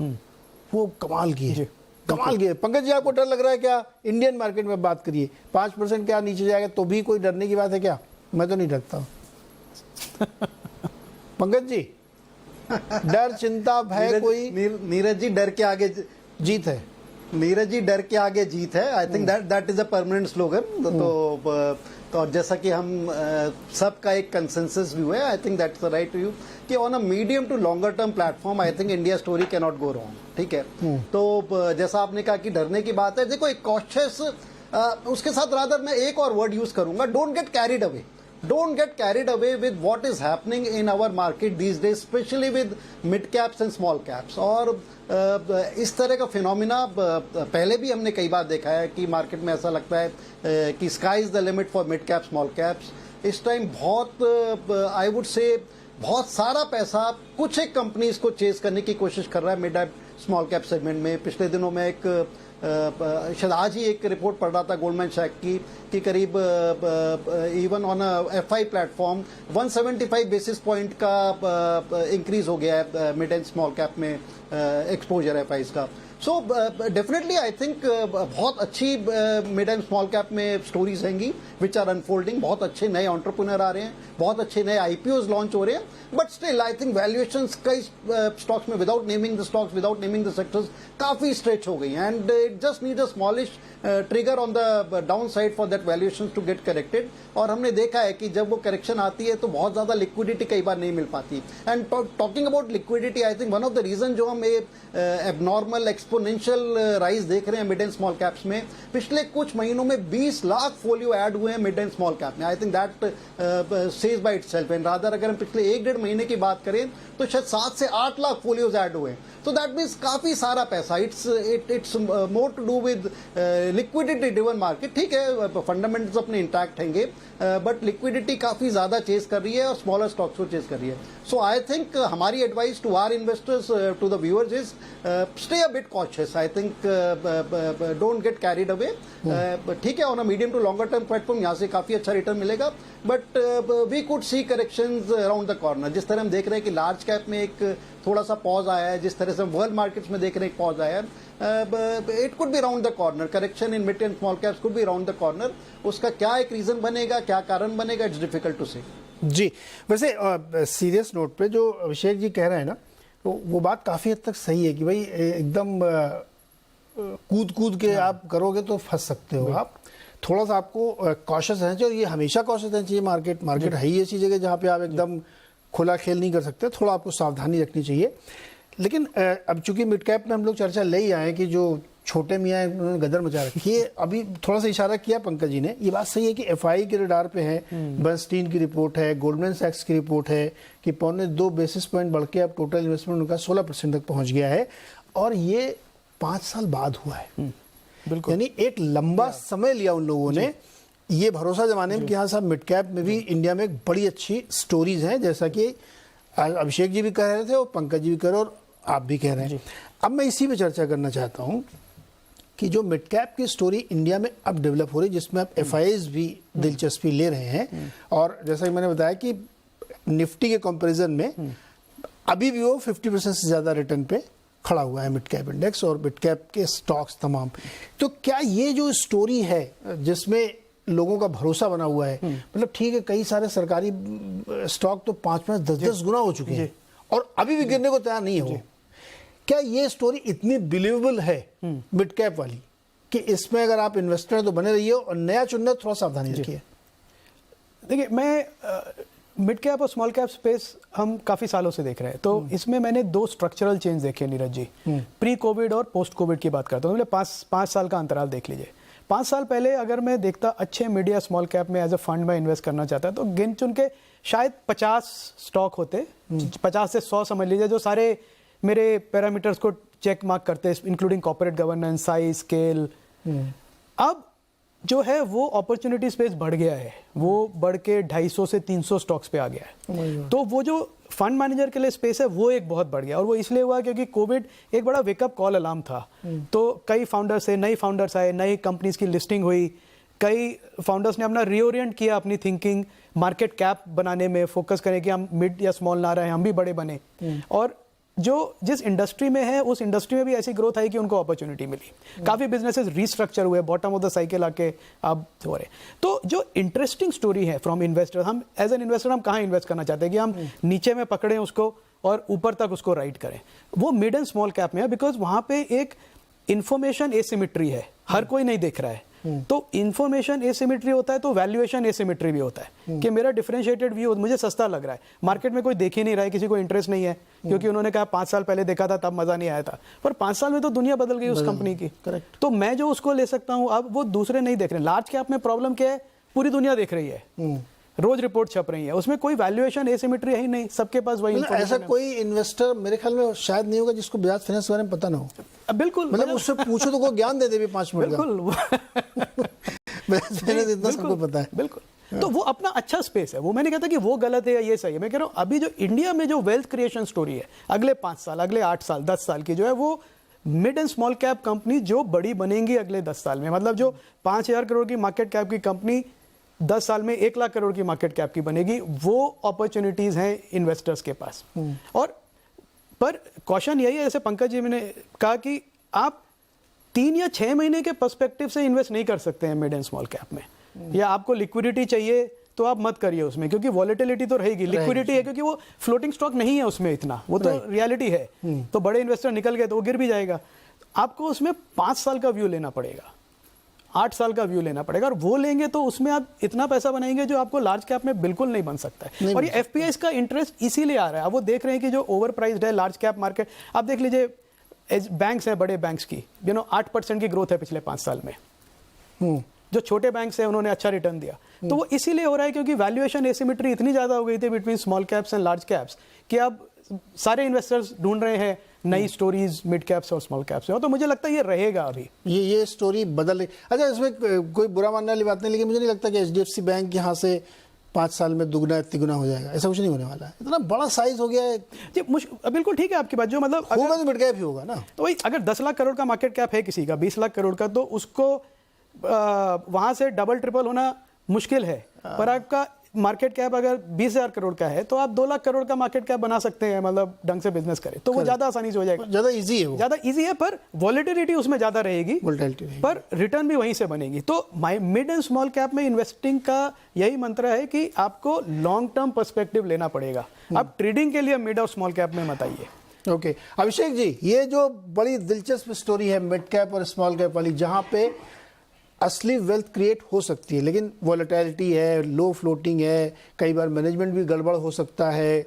वो कमाल की है, कमाल की है। पंकज जी, आपको डर लग रहा है क्या? इंडियन मार्केट में बात करिए, 5% क्या नीचे जाएगा तो भी कोई डरने की बात है क्या? मैं तो नहीं डरता हूँ। पंकज जी, डर, चिंता, भय कोई?
नीरज जी, डर के आगे
जीत है।
नीरज जी, डर के आगे जीत है। I think that is a permanent slogan. तो जैसा कि हम सबका एक कंसेंसस व्यू है, I think that's the right view कि on a medium to longer term platform I think India story can not go wrong. ठीक है, तो जैसा आपने कहा कि डरने की बात है, देखो एक कॉशियस, उसके साथ रादर मैं एक और वर्ड यूज करूंगा, don't get carried away. Don't get carried away with what is happening in our market these days, especially with mid caps and small caps. और इस तरह का फिनोमिना पहले भी हमने कई बार देखा है कि मार्केट में ऐसा लगता है कि sky is the limit for mid cap small caps. इस टाइम बहुत आई वुड से बहुत सारा पैसा कुछ एक कंपनीज को चेस करने की कोशिश कर रहा है mid cap small cap segment में। पिछले दिनों में शायद आज ही एक रिपोर्ट पढ़ रहा था गोल्डमैन सैक की कि करीब even on FI platform 175 basis point का इंक्रीज हो गया है मिड एंड स्मॉल कैप में एक्सपोजर FIs का। सो डेफिनेटली आई थिंक बहुत अच्छी मिड एंड स्मॉल कैप में स्टोरीज रहेंगी विच आर अनफोल्डिंग। बहुत अच्छे नए एंटरप्रेन्योर आ रहे हैं, बहुत अच्छे नए आईपीओज लॉन्च हो रहे हैं, but still I think valuations कई स्टॉक्स में without naming the stocks, without naming the sectors, काफी स्ट्रेच हो गई हैं and it just need a smallish trigger on the down side for that valuations to get corrected. और हमने देखा है कि जब वो करेक्शन आती है तो बहुत ज्यादा लिक्विडिटी कई बार नहीं मिल पाती। And talking about liquidity, I think one of the reason जो हम एबनॉर्मल एक्सपोनेंशियल राइज देख रहे हैं मिड एंड स्मॉल कैप्स में, पिछले कुछ महीनों में 20 लाख फोलियो ऐड हुए हैं मिड एंड स्मॉल कैप में। आई think that says by itself. And rather अगर हम पिछले 1-1.5 महीने की बात करें तो शायद 7 से 8 लाख फोलियोज ऐड हुए हैं। तो दैट मीन्स काफी सारा पैसा। It's more to do with liquidity driven market. ठीक है, फंडामेंटल्स अपने इंटैक्ट हैंगे, बट लिक्विडिटी काफी ज्यादा चेज कर रही है और स्मॉलर स्टॉक्स को चेज कर रही है। सो आई थिंक हमारी advice to our investors, to the viewers is stay a bit cautious. I think don't get carried away. ठीक है, on a medium to longer term platform यहाँ से काफी अच्छा रिटर्न मिलेगा, but we could see corrections around the corner. जिस तरह हम देख रहे हैं कि लार्ज कैप में एक थोड़ा सा पॉज आया है, जिस तरह से हम वर्ल्ड मार्केट्स में देख रहे हैं एक पॉज आया है, it could be round the corner. Correction in mid and small caps could be round the corner. उसका क्या एक रीजन बनेगा, क्या कारण बनेगा, इट्स डिफिकल्ट टू से।
जी, वैसे सीरियस नोट पे जो अभिषेक जी कह रहे हैं ना, तो वो बात काफ़ी हद तक सही है कि भाई एकदम कूद कूद के आप करोगे तो फंस सकते हो। आप थोड़ा सा आपको कॉशियस रहना चाहिए, और ये हमेशा कॉशियस रहना चाहिए। मार्केट है ही ऐसी जगह जहाँ पे आप एकदम खुला खेल नहीं कर सकते, थोड़ा आपको सावधानी रखनी चाहिए। लेकिन अब चूंकि मिड कैप में हम लोग चर्चा ले ही आए कि जो छोटे मियाँ हैं उन्होंने गदर मचा रखी है। अभी थोड़ा सा इशारा किया पंकज जी ने, ये बात सही है कि एफआई के रडार पे है, बर्नस्टीन की रिपोर्ट है, गोल्डमैन सैक्स की रिपोर्ट है कि 1.25 बेसिस पॉइंट बढ़ के अब टोटल इन्वेस्टमेंट उनका 16% तक पहुंच गया है, और ये 5 साल बाद हुआ है।
बिल्कुल,
यानी एक लंबा समय लिया उन लोगों ने ये भरोसा जमाने में कि हाँ साहब मिड कैप में भी इंडिया में एक बड़ी अच्छी स्टोरीज हैं, जैसा कि अभिषेक जी भी कह रहे थे और पंकज जी भी कह रहे और आप भी कह रहे हैं। अब मैं इसी पे चर्चा करना चाहता हूँ कि जो मिड कैप की स्टोरी इंडिया में अब डेवलप हो रही है, जिसमें अब एफआईज भी दिलचस्पी ले रहे हैं, और जैसा कि मैंने बताया कि निफ्टी के कंपैरिजन में अभी भी वो 50% से ज़्यादा रिटर्न पे खड़ा हुआ है मिड कैप इंडेक्स और मिड कैप के स्टॉक्स तमाम। तो क्या ये जो स्टोरी है जिसमें लोगों का भरोसा बना हुआ है, मतलब ठीक है कई सारे सरकारी स्टॉक तो 5-5, 10-10 गुना हो चुके हैं और अभी भी गिरने को तैयार नहीं है वो, क्या ये स्टोरी इतनी बिलीवेबल है मिड कैप वाली कि इसमें अगर आप इन्वेस्टर हैं तो बने रहिए और नया चुनना थोड़ा सावधानी रखिए?
देखिए, मैं मिड कैप और स्मॉल कैप स्पेस हम काफ़ी सालों से देख रहे हैं, तो इसमें मैंने 2 स्ट्रक्चरल चेंज देखे नीरज जी। प्री कोविड और पोस्ट कोविड की बात करता हूँ, मतलब 5 साल का अंतराल देख लीजिए। 5 साल पहले अगर मैं देखता अच्छे मिड या स्मॉल कैप में एज अ फंड में इन्वेस्ट करना चाहता तो गिन चुन के शायद 50 स्टॉक होते, 50 से 100 समझ लीजिए, जो सारे मेरे पैरामीटर्स को चेक मार्क करते, including corporate governance, size, scale. अब जो है वो अपॉर्चुनिटी स्पेस बढ़ गया है, वो बढ़ के 250 से 300 स्टॉक्स पे आ गया है। तो वो जो फंड मैनेजर के लिए स्पेस है वो एक बहुत बढ़ गया, और वो इसलिए हुआ क्योंकि कोविड एक बड़ा वेकअप कॉल अलार्म था। तो कई फाउंडर्स है, नई फाउंडर्स आए, नई कंपनीज की लिस्टिंग हुई, कई फाउंडर्स ने अपना रीओरिएंट किया अपनी थिंकिंग, मार्केट कैप बनाने में फोकस करें कि हम मिड या स्मॉल ना रहे, हम भी बड़े बने। और जो जिस इंडस्ट्री में है उस इंडस्ट्री में भी ऐसी ग्रोथ आई कि उनको अपॉर्चुनिटी मिली। काफी बिजनेसेस रीस्ट्रक्चर हुए, बॉटम ऑफ द साइकिल आके अब हो रहे। तो जो इंटरेस्टिंग स्टोरी है फ्रॉम इन्वेस्टर, हम एज एन इन्वेस्टर हम कहाँ इन्वेस्ट करना चाहते हैं कि हम नीचे में पकड़ें उसको और ऊपर तक उसको राइड करें, वो मिड एंड स्मॉल कैप में है, बिकॉज वहां पे एक इंफॉर्मेशन एसिमेट्री है, हर कोई नहीं देख रहा है। तो इंफॉर्मेशन एसिमेट्री होता है तो वैल्यूएशन एसिमेट्री भी होता है कि मेरा डिफरेंशिएटेड व्यू, मुझे सस्ता लग रहा है, मार्केट में कोई देख ही नहीं रहा है, किसी को इंटरेस्ट नहीं है, क्योंकि उन्होंने कहा 5 साल पहले देखा था तब मजा नहीं आया था, पर 5 साल में तो दुनिया बदल गई उस कंपनी की।
करेक्ट।
तो मैं जो उसको ले सकता हूं अब वो दूसरे नहीं देख रहे। लार्ज कैप में प्रॉब्लम क्या है, पूरी दुनिया देख रही है, रोज रिपोर्ट छप रही है, उसमें कोई वैल्यूएशन एसिमेट्री है ही नहीं, सबके पास वही
मतलब ऐसा कोई इन्वेस्टर मेरे ख्याल में शायद नहीं होगा जिसको बजाज फाइनेंस के बारे में पता ना हो।
बिल्कुल,
मतलब उससे पूछो तो कोई ज्ञान दे दे भी 5 मिनट का।
बिल्कुल
बजाज फाइनेंस इतना सबको पता है।
बिल्कुल। तो वो अपना अच्छा स्पेस है, वो मैं नहीं कहता कि वो गलत है या ये सही है, मैं कह रहा हूँ अभी जो इंडिया में जो वेल्थ क्रिएशन स्टोरी है अगले 5 साल, अगले 8 साल, 10 साल की जो है, वो mid and small cap company जो बड़ी बनेंगी अगले 10 साल में, मतलब जो 5,000 करोड़ की मार्केट कैप की कंपनी 10 साल में 1 लाख करोड़ की मार्केट कैप की बनेगी, वो अपॉर्चुनिटीज हैं इन्वेस्टर्स के पास। और पर क्वेश्चन यही है, जैसे पंकज जी ने कहा कि आप 3 या 6 महीने के पर्सपेक्टिव से इन्वेस्ट नहीं कर सकते हैं मिड एंड स्मॉल कैप में, या आपको लिक्विडिटी चाहिए तो आप मत करिए उसमें, क्योंकि वॉलेटिलिटी तो रहेगी, लिक्विडिटी है क्योंकि वो फ्लोटिंग स्टॉक नहीं है उसमें इतना, वो तो रियलिटी है। तो बड़े इन्वेस्टर निकल गए तो वो गिर भी जाएगा। आपको उसमें 5 साल का व्यू लेना पड़ेगा, 8 साल का व्यू लेना पड़ेगा, और वो लेंगे तो उसमें आप इतना पैसा बनाएंगे जो आपको लार्ज कैप में बिल्कुल नहीं बन सकता है। और ये एफपीआईज का इंटरेस्ट इसीलिए आ रहा है। अब वो देख रहे हैं कि जो ओवर प्राइस्ड है लार्ज कैप मार्केट, आप देख लीजिए बैंक्स हैं, बड़े बैंक्स की 8% की ग्रोथ है पिछले 5 साल में। जो छोटे बैंक्स हैं उन्होंने अच्छा रिटर्न दिया। तो वो इसीलिए हो रहा है क्योंकि वैल्यूएशन एसिमेट्री इतनी ज़्यादा हो गई थी between small caps and large caps कि अब सारे इन्वेस्टर्स ढूंढ रहे हैं नई स्टोरीज मिड कैप्स और स्मॉल कैप्स में। तो मुझे लगता है ये रहेगा अभी,
ये स्टोरी बदल रही। अच्छा, इसमें कोई बुरा मानने वाली बात नहीं, लेकिन मुझे नहीं लगता कि एचडीएफसी बैंक यहाँ से 5 साल में दुगना तिगुना हो जाएगा, ऐसा कुछ नहीं होने वाला है। इतना बड़ा साइज हो गया है
जी। बिल्कुल ठीक है आपकी बात, जो मतलब
होगा तो मिड कैप ही होगा ना।
तो वही अगर 10 लाख करोड़ का मार्केट कैप है किसी का, 20 लाख करोड़ का, तो उसको वहां से डबल ट्रिपल होना मुश्किल है। पर आपका मार्केट कैप अगर 20,000 करोड़ का है तो आप 2 लाख करोड़ का मार्केट कैप बना सकते हैं, मतलब ढंग से बिजनेस करें तो वो ज्यादा आसानी से हो जाएगा,
ज्यादा इजी है, वो
ज्यादा इजी है। पर वॉलेटिलिटी उसमें ज्यादा रहेगी, पर रिटर्न भी वहीं से बनेगी। तो मिड एंड स्मॉल कैप में इन्वेस्टिंग का यही मंत्र है कि आपको लॉन्ग टर्म पर्सपेक्टिव लेना पड़ेगा। आप ट्रेडिंग के लिए मिड और स्मॉल कैप में मत आइए।
ओके अभिषेक जी, ये जो बड़ी दिलचस्प स्टोरी है मिड कैप और स्मॉल कैप वाली, जहां पे असली वेल्थ क्रिएट हो सकती है, लेकिन वॉलेटिलिटी है, लो फ्लोटिंग है, कई बार मैनेजमेंट भी गड़बड़ हो सकता है,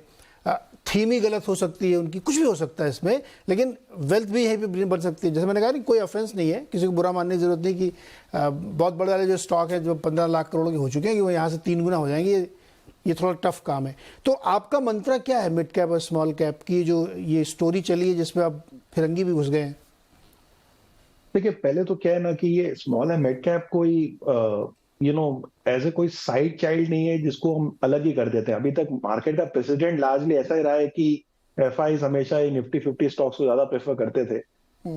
थीम ही गलत हो सकती है उनकी, कुछ भी हो सकता है इसमें, लेकिन वेल्थ भी है भी बन सकती है। जैसे मैंने कहा कि कोई ऑफेंस नहीं है, किसी को बुरा मानने की जरूरत नहीं कि बहुत बड़े वाले जो स्टॉक है जो 15 लाख करोड़ के हो चुके हैं कि वो यहाँ से 3 गुना हो जाएंगे, ये थोड़ा टफ काम है। तो आपका मंत्र क्या है मिड कैप और स्मॉल कैप की जो ये स्टोरी चली है जिसमें आप फिरंगी भी घुस गए हैं?
देखिए, पहले तो क्या है ना कि ये स्मॉल एंड मिड कैप कोई एज ए कोई साइड चाइल्ड नहीं है जिसको हम अलग ही कर देते हैं। अभी तक मार्केट का प्रेसिडेंट लार्जली ऐसा ही रहा है कि एफआईज हमेशा ही निफ्टी 50 स्टॉक्स को ज्यादा प्रेफर करते थे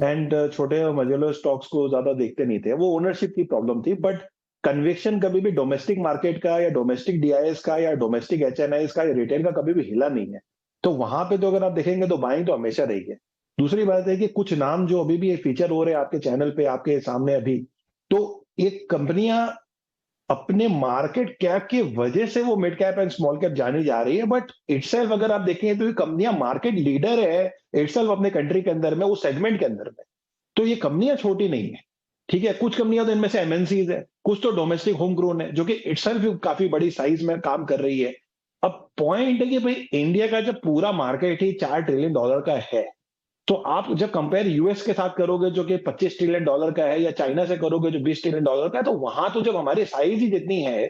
एंड छोटे और मजेलो स्टॉक्स को ज्यादा देखते नहीं थे। वो ओनरशिप की प्रॉब्लम थी, बट कन्विक्शन कभी भी डोमेस्टिक मार्केट का या डोमेस्टिक डीआईएस का या डोमेस्टिक एचएनआईज का या रिटेल का कभी भी हिला नहीं है। तो वहां पे तो अगर आप देखेंगे तो बाइंग तो हमेशा रही है। दूसरी बात है कि कुछ नाम जो अभी भी फीचर हो रहे हैं आपके चैनल पे, आपके सामने अभी, तो एक कंपनियां अपने मार्केट कैप की वजह से वो mid cap and small cap जानी जा रही है, बट इटसेल्फ अगर आप देखें तो ये कंपनियां मार्केट लीडर है इटसेल्फ अपने कंट्री के अंदर में, उस सेगमेंट के अंदर में। तो ये कंपनियां छोटी नहीं है, ठीक है। कुछ कंपनियां तो इनमें से एमएनसीज है, कुछ तो डोमेस्टिक होम ग्रोन है जो कि इटसेल्फ काफी बड़ी साइज में काम कर रही है। अब पॉइंट है कि भाई इंडिया का जब पूरा मार्केट ही $4 ट्रिलियन का है, तो आप जब कंपेयर यूएस के साथ करोगे जो कि $25 ट्रिलियन का है, या चाइना से करोगे जो $20 ट्रिलियन का है, तो वहां तो जब हमारी साइज ही जितनी है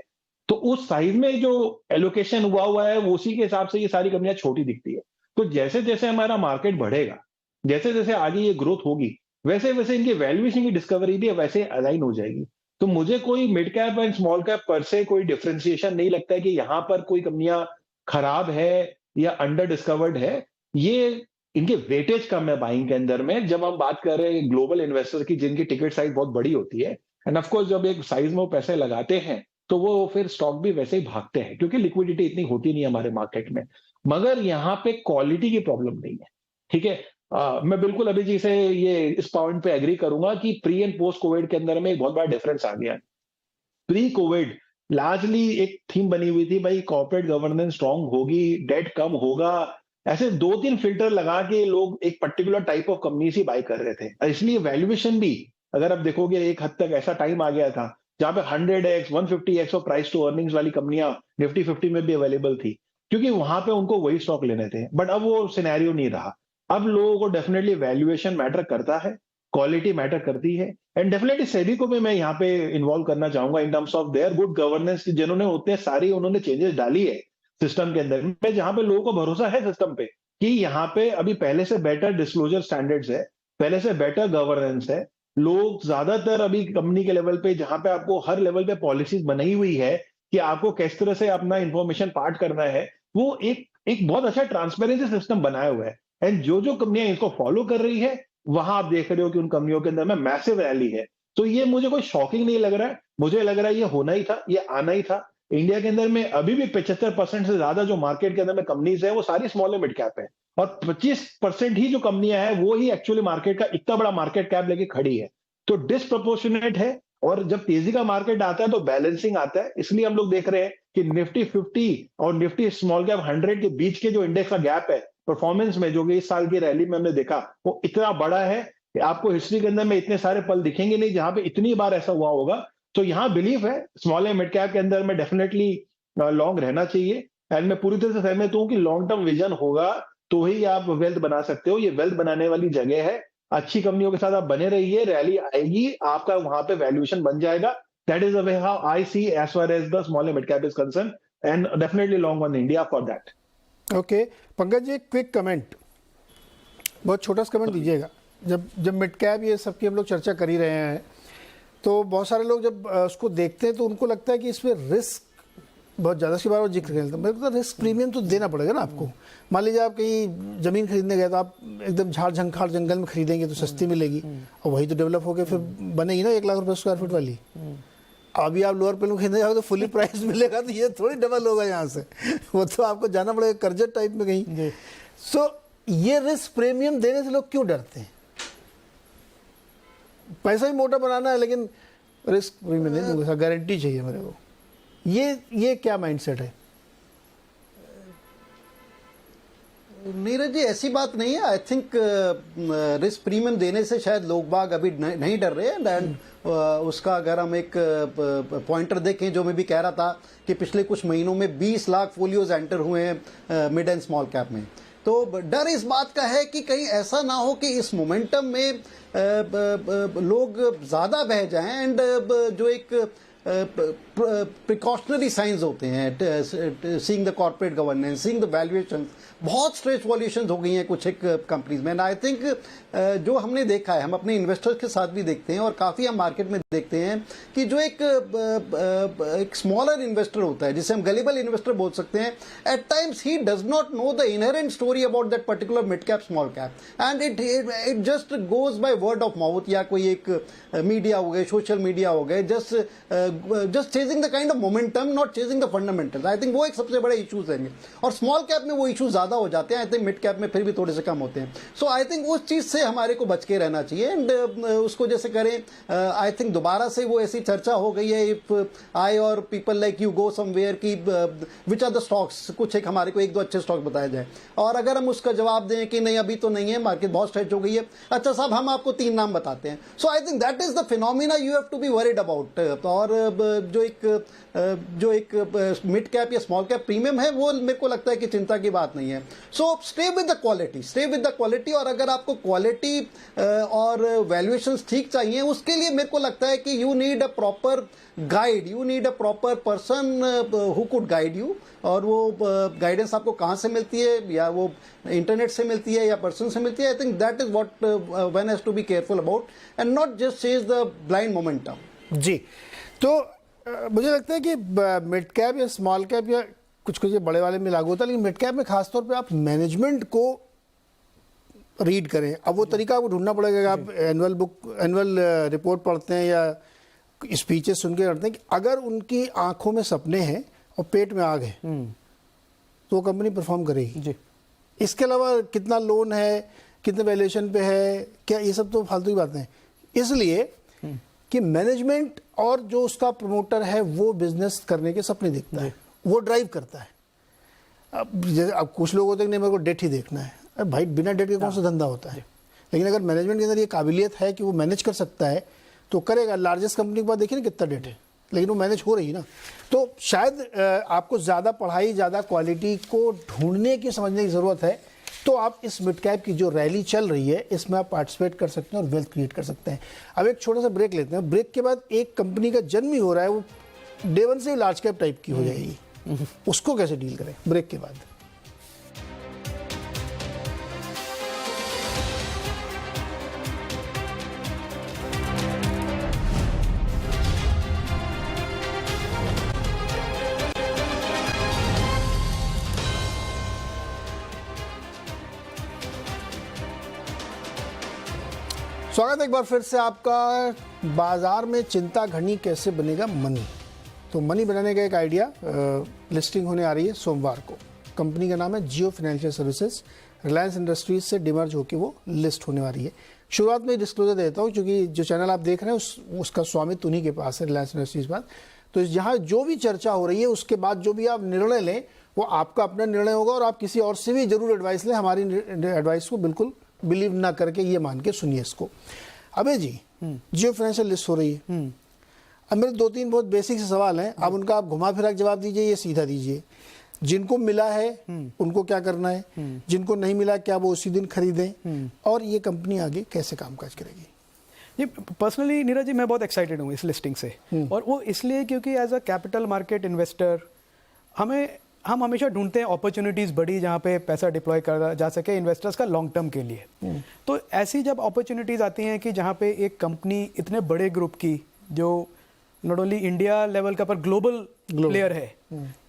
तो उस साइज में जो एलोकेशन हुआ है वो उसी के हिसाब से ये सारी कंपनियां छोटी दिखती है। तो जैसे जैसे हमारा मार्केट बढ़ेगा, जैसे जैसे आगे ये ग्रोथ होगी, वैसे वैसे इनकी वैल्यूएशन की डिस्कवरी भी वैसे अलाइन हो जाएगी। तो मुझे कोई mid cap and small cap पर से कोई डिफरेंशिएशन नहीं लगता है कि यहां पर कोई कंपनियां खराब है या अंडर डिस्कवर्ड है। ये इनके वेटेज कम है बाइंग के अंदर में। जब हम बात कर रहे हैं ग्लोबल इन्वेस्टर की जिनकी टिकट साइज बहुत बड़ी होती है, एंड ऑफ कोर्स जब एक साइज में वो पैसे लगाते हैं तो वो फिर स्टॉक भी वैसे ही भागते हैं क्योंकि लिक्विडिटी इतनी होती नहीं है हमारे मार्केट में। मगर यहाँ पे क्वालिटी की प्रॉब्लम नहीं है, ठीक है। मैं बिल्कुल अभी जी से ये इस पॉइंट पे एग्री करूंगा कि प्री एंड पोस्ट कोविड के अंदर में एक बहुत बड़ा डिफरेंस आ गया है। प्री कोविड लार्जली एक थीम बनी हुई थी, भाई कॉर्पोरेट गवर्नेंस स्ट्रांग होगी, डेट कम होगा, ऐसे 2-3 फिल्टर लगा के लोग एक पर्टिकुलर टाइप ऑफ कंपनी ही बाय कर रहे थे। इसलिए वैल्यूएशन भी अगर आप देखोगे एक हद तक ऐसा टाइम आ गया था जहां पे 100x 150x of price to earnings वाली कंपनियां निफ्टी 50 में भी अवेलेबल थी, क्योंकि वहां पे उनको वही स्टॉक लेने थे। बट अब वो सिनेरियो नहीं रहा। अब लोगों को डेफिनेटली वैल्यूएशन मैटर करता है, क्वालिटी मैटर करती है, एंड डेफिनेटली सेबी को भी मैं यहाँ पे इन्वॉल्व करना चाहूंगा इन terms of their good governance, जिन्होंने उतने सारी उन्होंने चेंजेस डाली है सिस्टम के अंदर में, जहां पे लोगों को भरोसा है सिस्टम पे कि यहाँ पे अभी पहले से बेटर डिस्क्लोजर स्टैंडर्ड्स है, पहले से बेटर गवर्नेंस है। लोग ज्यादातर अभी कंपनी के लेवल पे, जहां पे आपको हर लेवल पे पॉलिसीज बनाई हुई है कि आपको किस तरह से अपना इंफॉर्मेशन पार्ट करना है, वो एक बहुत अच्छा ट्रांसपेरेंसी सिस्टम बनाया हुआ है। एंड जो जो कंपनियां इसको फॉलो कर रही है, वहां आप देख रहे हो कि उन कंपनियों के अंदर में मैसिव रैली है। तो ये मुझे कोई शॉकिंग नहीं लग रहा है, मुझे लग रहा है ये होना ही था, ये आना ही था। इंडिया के अंदर में अभी भी 75% से ज्यादा जो मार्केट के अंदर में कंपनीज है वो सारी स्मॉल एंड मिड कैप है। और 25% ही जो कंपनियां हैं वो ही एक्चुअली मार्केट का इतना बड़ा मार्केट कैप लेके खड़ी है। तो डिसप्रपोर्शनेट है, और जब तेजी का मार्केट आता है तो बैलेंसिंग आता है। इसलिए हम लोग देख रहे हैं कि निफ्टी 50 और निफ्टी स्मॉल कैप 100 के बीच के जो इंडेक्स का गैप है परफॉर्मेंस में, जो कि इस साल की रैली में हमने देखा, वो इतना बड़ा है कि आपको हिस्ट्री के अंदर में इतने सारे पल दिखेंगे नहीं जहां पे इतनी बार ऐसा हुआ होगा। तो यहाँ बिलीफ है स्मॉल एंड मिड कैप के अंदर में डेफिनेटली लॉन्ग रहना चाहिए। एंड मैं पूरी तरह से सहमत हूं कि लॉन्ग टर्म विजन होगा तो ही आप वेल्थ बना सकते हो। ये वेल्थ बनाने वाली जगह है। अच्छी कंपनियों के साथ आप बने रहिए, रैली आएगी, आपका वहां पे वैल्यूएशन बन जाएगा। That is the way how I see as far as the small and mid cap is concern, and definitely long on India for that.
Okay Pankaj ji, quick comment, बहुत छोटा सा कमेंट दीजिएगा। जब मिड कैप ये सब की हम लोग चर्चा कर ही रहे हैं, तो बहुत सारे लोग जब उसको देखते हैं तो उनको लगता है कि इसमें रिस्क बहुत ज़्यादा, सी बार जिक्र करते हैं। मेरे को तो रिस्क प्रीमियम तो देना पड़ेगा ना आपको। मान लीजिए आप कहीं ज़मीन खरीदने गए तो आप एकदम झाड़ झंखाड़ जंगल में खरीदेंगे तो सस्ती मिलेगी, और वही तो डेवलप होकर फिर बनेगी ना 1 लाख रुपये स्क्वायर फीट वाली। अभी आप लोअर पेल में खरीदने जाओगे तो फुली प्राइस मिलेगा, तो ये थोड़ी डबल होगा यहाँ से। वो तो आपको जाना पड़ेगा कर्जत टाइप में कहीं। सो ये रिस्क प्रीमियम देने से लोग क्यों डरते हैं? पैसा ही मोटा बनाना है लेकिन रिस्क प्रीमियम नहीं दूंगा, गारंटी चाहिए मेरे को। ये क्या माइंडसेट है?
नीरज जी, ऐसी बात नहीं है। आई थिंक रिस्क प्रीमियम देने से शायद लोग बाग अभी नहीं डर रहे हैं। एंड उसका अगर हम एक पॉइंटर देखें, जो मैं भी कह रहा था कि पिछले कुछ महीनों में 20 लाख फोलियोज एंटर हुए हैं मिड एंड स्मॉल कैप में। तो डर इस बात का है कि कहीं ऐसा ना हो कि इस मोमेंटम में लोग ज्यादा बह जाएं, एंड जो एक प्रिकॉशनरी साइंस होते हैं, seeing the corporate governance, seeing the valuation, बहुत स्ट्रेच वॉल्यूशन हो गई हैं कुछ एक कंपनीज में। आई थिंक जो हमने देखा है, हम अपने इन्वेस्टर्स के साथ भी देखते हैं और काफी हम मार्केट में देखते हैं कि जो एक स्मॉलर इन्वेस्टर होता है, जिसे हम गलिबल इन्वेस्टर बोल सकते हैं, at times he does not know the inherent story about that particular mid cap small cap, and it just goes by word of mouth, या कोई एक मीडिया हो गए, सोशल मीडिया हो गए, just chasing the kind of momentum, not chasing the fundamentals. I think वो एक सबसे बड़े इश्यूज हैं। और स्मॉल कैप में वो इश्यूज ज्यादा हो जाते हैं, आई थिंक मिड कैप में फिर भी थोड़े से कम होते हैं। सो आई थिंक उस चीज से हमारे को बच के रहना चाहिए। एंड उसको जैसे करें, आई थिंक दोबारा से वो ऐसी चर्चा हो गई है, इफ आई और people like you go somewhere की विच आर द स्टॉक्स, कुछ एक हमारे को 1-2 अच्छे स्टॉक बताया जाए, और अगर हम उसका जवाब दें कि नहीं अभी तो नहीं है, मार्केट बहुत स्ट्रेच हो गई है, अच्छा साहब हम आपको 3 नाम बताते हैं। So I think that is the phenomena you have to be worried about. और जो एक मिड कैप या स्मॉल कैप प्रीमियम है, वो मेरे को लगता है कि चिंता की बात नहीं है। So stay with the quality, और अगर आपको क्वालिटी और वैल्यूएशंस ठीक चाहिए, उसके लिए मेरे को लगता है कि you need a proper guide, you need a proper person who could guide you. और वो गाइडेंस आपको कहाँ से मिलती है, या वो इंटरनेट से मिलती है या पर्सन से मिलती है। I think that is what one has to be careful about, and not just chase the blind momentum.
जी, तो मुझे लगता है कि मिड कैप या स्मॉल कैप या कुछ ये बड़े वाले में लागू होता है, लेकिन मिड कैप में खासतौर पे आप मैनेजमेंट को रीड करें। अब वो तरीका आपको ढूंढना पड़ेगा कि आप एनुअल रिपोर्ट पढ़ते हैं या स्पीचेस सुन के करते हैं, कि अगर उनकी आंखों में सपने हैं और पेट में आग है तो वो कंपनी परफॉर्म करेगी जी। इसके अलावा कितना लोन है, कितने वैल्यूएशन पे है, क्या, ये सब तो फालतू की बातें हैं। इसलिए कि मैनेजमेंट और जो उसका प्रमोटर है वो बिजनेस करने के सपने देखता है, वो ड्राइव करता है। अब कुछ लोग होते हैं कि नहीं मेरे को डेट ही देखना है। अरे भाई, बिना डेट के कौन सा धंधा होता है? लेकिन अगर मैनेजमेंट के अंदर ये काबिलियत है कि वो मैनेज कर सकता है तो करेगा। लार्जेस्ट कंपनी के बाद देखिए ना कितना डेट है, लेकिन वो मैनेज हो रही ना। तो शायद आपको ज़्यादा पढ़ाई, ज़्यादा क्वालिटी को ढूंढने की, समझने की ज़रूरत है। तो आप इस मिड कैप की जो रैली चल रही है इसमें आप पार्टिसिपेट कर सकते हैं और वेल्थ क्रिएट कर सकते हैं। अब एक छोटा सा ब्रेक लेते हैं। ब्रेक के बाद एक कंपनी का जन्म ही हो रहा है, वो डे वन से ही लार्ज कैप टाइप की हो जाएगी, उसको कैसे डील करें, ब्रेक के बाद। स्वागत है एक बार फिर से आपका। बाजार में चिंता घनी कैसे बनेगा मनी। तो मनी बनाने का एक आइडिया, लिस्टिंग होने आ रही है सोमवार को। कंपनी का नाम है जियो फाइनेंशियल सर्विसेज। रिलायंस इंडस्ट्रीज से डिमर्ज होकर वो लिस्ट होने वाली है। शुरुआत में डिस्क्लोजर देता हूँ क्योंकि जो चैनल आप देख रहे हैं उसका स्वामित्व उन्हीं के पास है, रिलायंस इंडस्ट्रीज के पास। तो यहाँ जो भी चर्चा हो रही है उसके बाद जो भी आप निर्णय लें वो आपका अपना निर्णय होगा और आप किसी और से भी जरूर एडवाइस लें, हमारी एडवाइस को बिल्कुल बिलीव ना करके ये मान के सुनिए इसको। अबे जी, जियो फाइनेंशियल लिस्ट हो रही है। अब मेरे 2-3 बहुत बेसिक से सवाल हैं, अब उनका आप घुमा फिरा जवाब दीजिए या सीधा दीजिए। जिनको मिला है उनको क्या करना है, जिनको नहीं मिला क्या वो उसी दिन खरीदें, और ये कंपनी आगे कैसे कामकाज करेगी?
ये पर्सनली नीरज जी मैं बहुत एक्साइटेड हूँ इस लिस्टिंग से, और वो इसलिए क्योंकि as a capital market investor हम हमेशा ढूंढते हैं अपॉर्चुनिटीज़ बड़ी जहाँ पे पैसा डिप्लॉय करा जा सके इन्वेस्टर्स का लॉन्ग टर्म के लिए। तो ऐसी जब अपॉर्चुनिटीज़ आती हैं कि जहाँ पे एक कंपनी इतने बड़े ग्रुप की जो नॉट ओनली इंडिया लेवल का पर ग्लोबल प्लेयर है,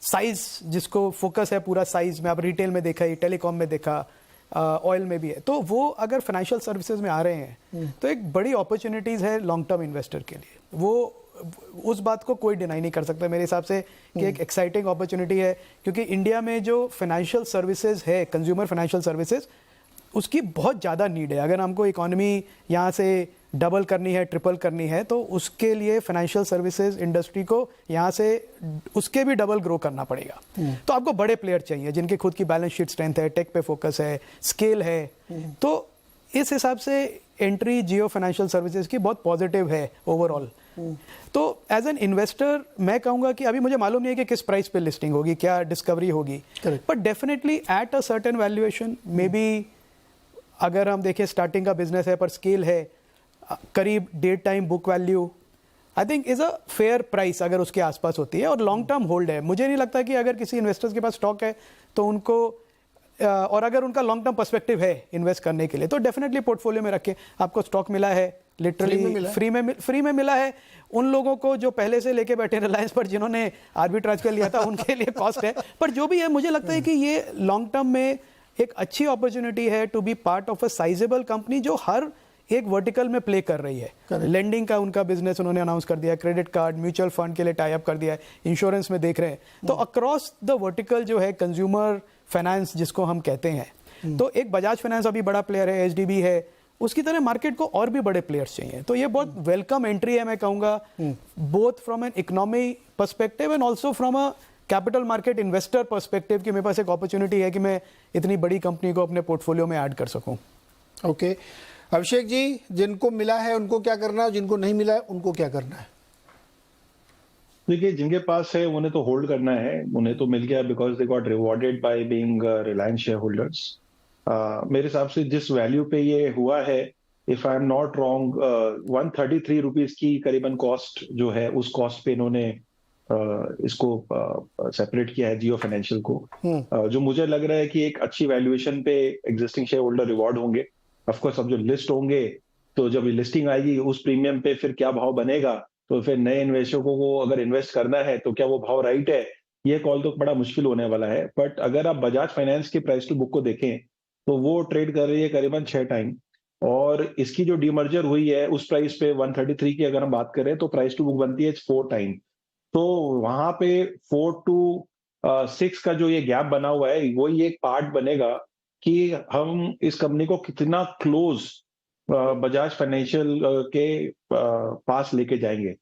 साइज जिसको फोकस है पूरा साइज में, आप रिटेल में देखा, टेलीकॉम में देखा, ऑयल में भी है, तो वो अगर फाइनेंशियल सर्विसेज में आ रहे हैं तो एक बड़ी अपॉर्चुनिटीज़ है लॉन्ग टर्म इन्वेस्टर के लिए। वो उस बात को कोई डिनाई नहीं कर सकता मेरे हिसाब से कि एक एक्साइटिंग अपॉर्चुनिटी है, क्योंकि इंडिया में जो फाइनेंशियल सर्विसेज है, कंज्यूमर फाइनेंशियल सर्विसेज, उसकी बहुत ज़्यादा नीड है। अगर हमको इकोनॉमी यहाँ से डबल करनी है, ट्रिपल करनी है, तो उसके लिए फाइनेंशियल सर्विसेज इंडस्ट्री को यहाँ से उसके भी डबल ग्रो करना पड़ेगा। तो आपको बड़े प्लेयर चाहिए जिनकी खुद की बैलेंस शीट स्ट्रेंथ है, टेक पे फोकस है, स्केल है। तो इस हिसाब से एंट्री जियो फाइनेंशियल सर्विसेज की बहुत पॉजिटिव है ओवरऑल। तो एज एन इन्वेस्टर मैं कहूँगा कि अभी मुझे मालूम नहीं है कि किस प्राइस पे लिस्टिंग होगी, क्या डिस्कवरी होगी, but definitely at a certain valuation, may be अगर हम देखें स्टार्टिंग का बिजनेस है पर स्केल है, करीब 1.5 time book value, I think is a fair price अगर उसके आसपास होती है और लॉन्ग टर्म होल्ड है। मुझे नहीं लगता कि अगर किसी इन्वेस्टर्स के पास स्टॉक है तो उनको और अगर उनका लॉन्ग टर्म पर्सपेक्टिव है इन्वेस्ट करने के लिए तो डेफिनेटली पोर्टफोलियो में रखें। आपको स्टॉक मिला है, लिटरली फ्री में मिला है। उन लोगों को जो पहले से लेके बैठे रिलायंस पर, जिन्होंने आर्बिट्राज कर लिया था, उनके लिए कॉस्ट है, पर जो भी है मुझे लगता है कि ये लॉन्ग टर्म में एक अच्छी अपॉर्चुनिटी है to be part of a sizable company जो हर एक वर्टिकल में प्ले कर रही है। लेंडिंग का उनका बिजनेस उन्होंने अनाउंस कर दिया, क्रेडिट कार्ड, म्यूचुअल फंड के लिए टाई अप कर दिया है, इंश्योरेंस में देख रहे हैं। तो अक्रॉस द वर्टिकल जो है कंज्यूमर फाइनेंस जिसको हम कहते हैं, तो एक बजाज फाइनेंस अभी बड़ा प्लेयर है, एचडीबी है, उसकी तरह मार्केट को और भी बड़े प्लेयर्स चाहिए। तो ये बहुत वेलकम एंट्री है मैं कहूँगा, both from an economy perspective and also from a capital market investor perspective कि मेरे पास एक अपॉर्चुनिटी है कि मैं इतनी बड़ी कंपनी को अपने पोर्टफोलियो में ऐड कर सकूं।
ओके अभिषेक जी, जिनको मिला है उनको क्या करना है, जिनको नहीं मिला है उनको क्या करना है?
देखिए, जिनके पास है उन्हें तो होल्ड करना है, उन्हें तो मिल गया because they got rewarded by being Reliance share holders. मेरे हिसाब से जिस वैल्यू पे ये हुआ है, if I am not wrong, 133 rupees की करीबन कॉस्ट जो है, उस कॉस्ट पे इन्होंने इसको सेपरेट किया है जियो फाइनेंशियल को, जो मुझे लग रहा है कि एक अच्छी वैल्यूएशन पे एग्जिस्टिंग शेयर होल्डर रिवॉर्ड होंगे। ऑफकोर्स अब जो लिस्ट होंगे तो जब ये लिस्टिंग आएगी उस प्रीमियम पे फिर क्या भाव बनेगा, तो फिर नए इन्वेस्टरों को अगर इन्वेस्ट करना है तो क्या वो भाव राइट है, ये कॉल तो बड़ा मुश्किल होने वाला है। बट अगर आप बजाज फाइनेंस की प्राइस टू बुक को देखें तो वो ट्रेड कर रही है करीबन 6 टाइम, और इसकी जो डीमर्जर हुई है उस प्राइस पे 133 की अगर हम बात करें तो प्राइस टू बुक बनती है 4 टाइम। तो वहां पे 4 to 6 का जो ये गैप बना हुआ है वही एक पार्ट बनेगा कि हम इस कंपनी को कितना क्लोज बजाज फाइनेंशियल के पास लेके जाएंगे।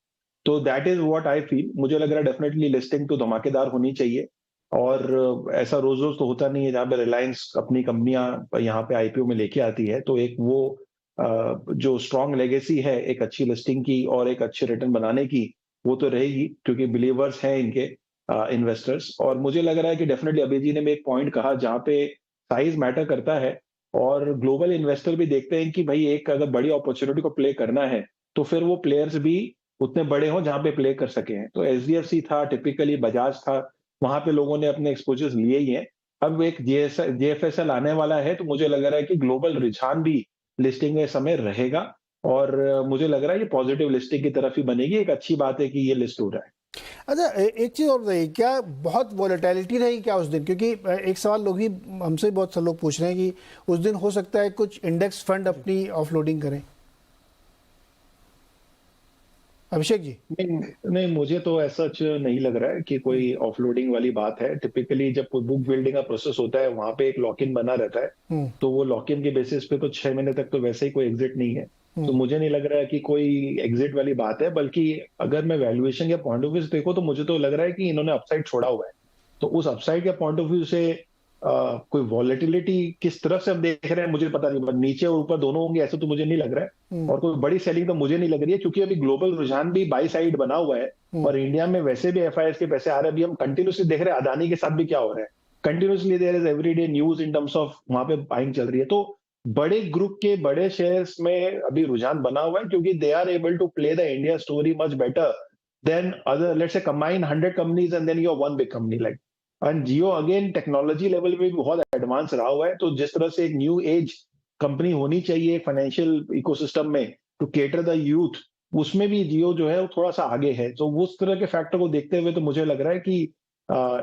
तो that is what I feel. मुझे लग रहा है डेफिनेटली लिस्टिंग तो धमाकेदार होनी चाहिए, और ऐसा रोज रोज तो होता नहीं है जहां पे रिलायंस अपनी कंपनियां यहाँ पे आईपीओ में लेके आती है। तो एक वो जो स्ट्रॉन्ग लेगेसी है एक अच्छी लिस्टिंग की और एक अच्छे रिटर्न बनाने की, वो तो रहेगी क्योंकि बिलीवर्स हैं इनके इन्वेस्टर्स। और मुझे लग रहा है कि डेफिनेटली अभय जी ने भी एक पॉइंट कहा जहां पे साइज मैटर करता है, और ग्लोबल इन्वेस्टर भी देखते हैं कि भाई एक अगर बड़ी अपॉर्चुनिटी को प्ले करना है तो फिर वो प्लेयर्स भी उतने बड़े हों जहां पे प्ले कर सके हैं। तो एचडीएफसी था, टिपिकली बजाज था, वहां पे लोगों ने अपने एक्सपोजर्स लिए ही हैं। अब एक जेएफएसएल आने वाला है तो मुझे लग रहा है कि ग्लोबल रुझान भी लिस्टिंग के समय रहेगा, और मुझे लग रहा है ये पॉजिटिव लिस्टिंग की तरफ ही बनेगी। एक अच्छी बात है कि ये लिस्ट हो रहा है।
अच्छा, एक चीज़ और बताइए, क्या बहुत वॉलेटिलिटी रहेगी क्या उस दिन? क्योंकि एक सवाल लोग भी हमसे बहुत से लोग पूछ रहे हैं कि उस दिन हो सकता है कुछ इंडेक्स फंड अपनी ऑफलोडिंग करें। अभिषेक जी?
नहीं नहीं, मुझे तो ऐसा नहीं लग रहा है कि कोई ऑफलोडिंग वाली बात है। टिपिकली जब कोई बुक बिल्डिंग का प्रोसेस होता है वहां पे एक लॉक इन बना रहता है, तो वो लॉक इन के बेसिस पे तो 6 महीने तक तो वैसे ही कोई एग्जिट नहीं है। तो मुझे नहीं लग रहा है कि कोई एग्जिट वाली बात है, बल्कि अगर मैं वैल्यूएशन या पॉइंट ऑफ व्यू से देखो तो मुझे तो लग रहा है कि इन्होंने अपसाइड छोड़ा हुआ है। तो उस अपसाइड के पॉइंट ऑफ व्यू से कोई वॉलेटिलिटी किस तरफ से हम देख रहे हैं मुझे पता नहीं, बट नीचे और ऊपर दोनों होंगे ऐसा तो मुझे नहीं लग रहा है। और कोई बड़ी सेलिंग तो मुझे नहीं लग रही है, क्योंकि अभी ग्लोबल रुझान भी बाई साइड बना हुआ है और इंडिया में वैसे भी एफआईएस के पैसे आ रहे हैं। अभी हम कंटिन्यूसली देख रहे हैं अदानी के साथ भी क्या हो रहा है, continuously there is everyday news in terms of वहां पे बाइंग चल रही है। तो बड़े ग्रुप के बड़े शेयर्स में अभी रुझान बना हुआ है, क्योंकि they are able to play the India story much better than other, let's say combine 100 companies and then you are one big company like. And Jio again technology level पे भी बहुत एडवांस रहा हुआ है। तो जिस तरह से एक न्यू एज कंपनी होनी चाहिए फाइनेंशियल इकोसिस्टम में टू केटर द यूथ, उसमें भी जियो जो है वो थोड़ा सा आगे है। तो उस तरह के फैक्टर को देखते हुए तो मुझे लग रहा है कि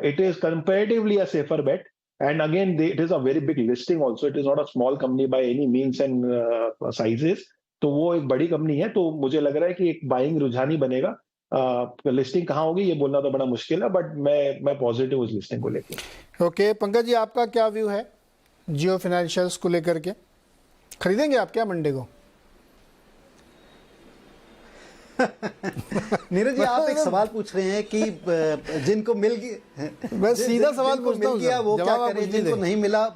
it is comparatively a safer bet. And again it is a very big listing also, it is not a small company by any means and sizes. तो वो एक बड़ी कंपनी है, तो मुझे लग रहा है कि एक बाइंग रुझान ही बनेगा। लिस्टिंग कहाँ होगी ये बोलना तो बड़ा मुश्किल है, बट मैं पॉजिटिव उस लिस्टिंग को लेकर।
ओके, पंकज जी आपका क्या व्यू है जियो फाइनेंशियल्स को लेकर के? खरीदेंगे आप क्या मंडे को?
नीरज जी, आप एक सवाल पूछ रहे हैं कि जिनको मिल गया,
मैं सीधा सवाल पूछता हूं,
मिल गया वो क्या करे, जिनको नहीं मिला।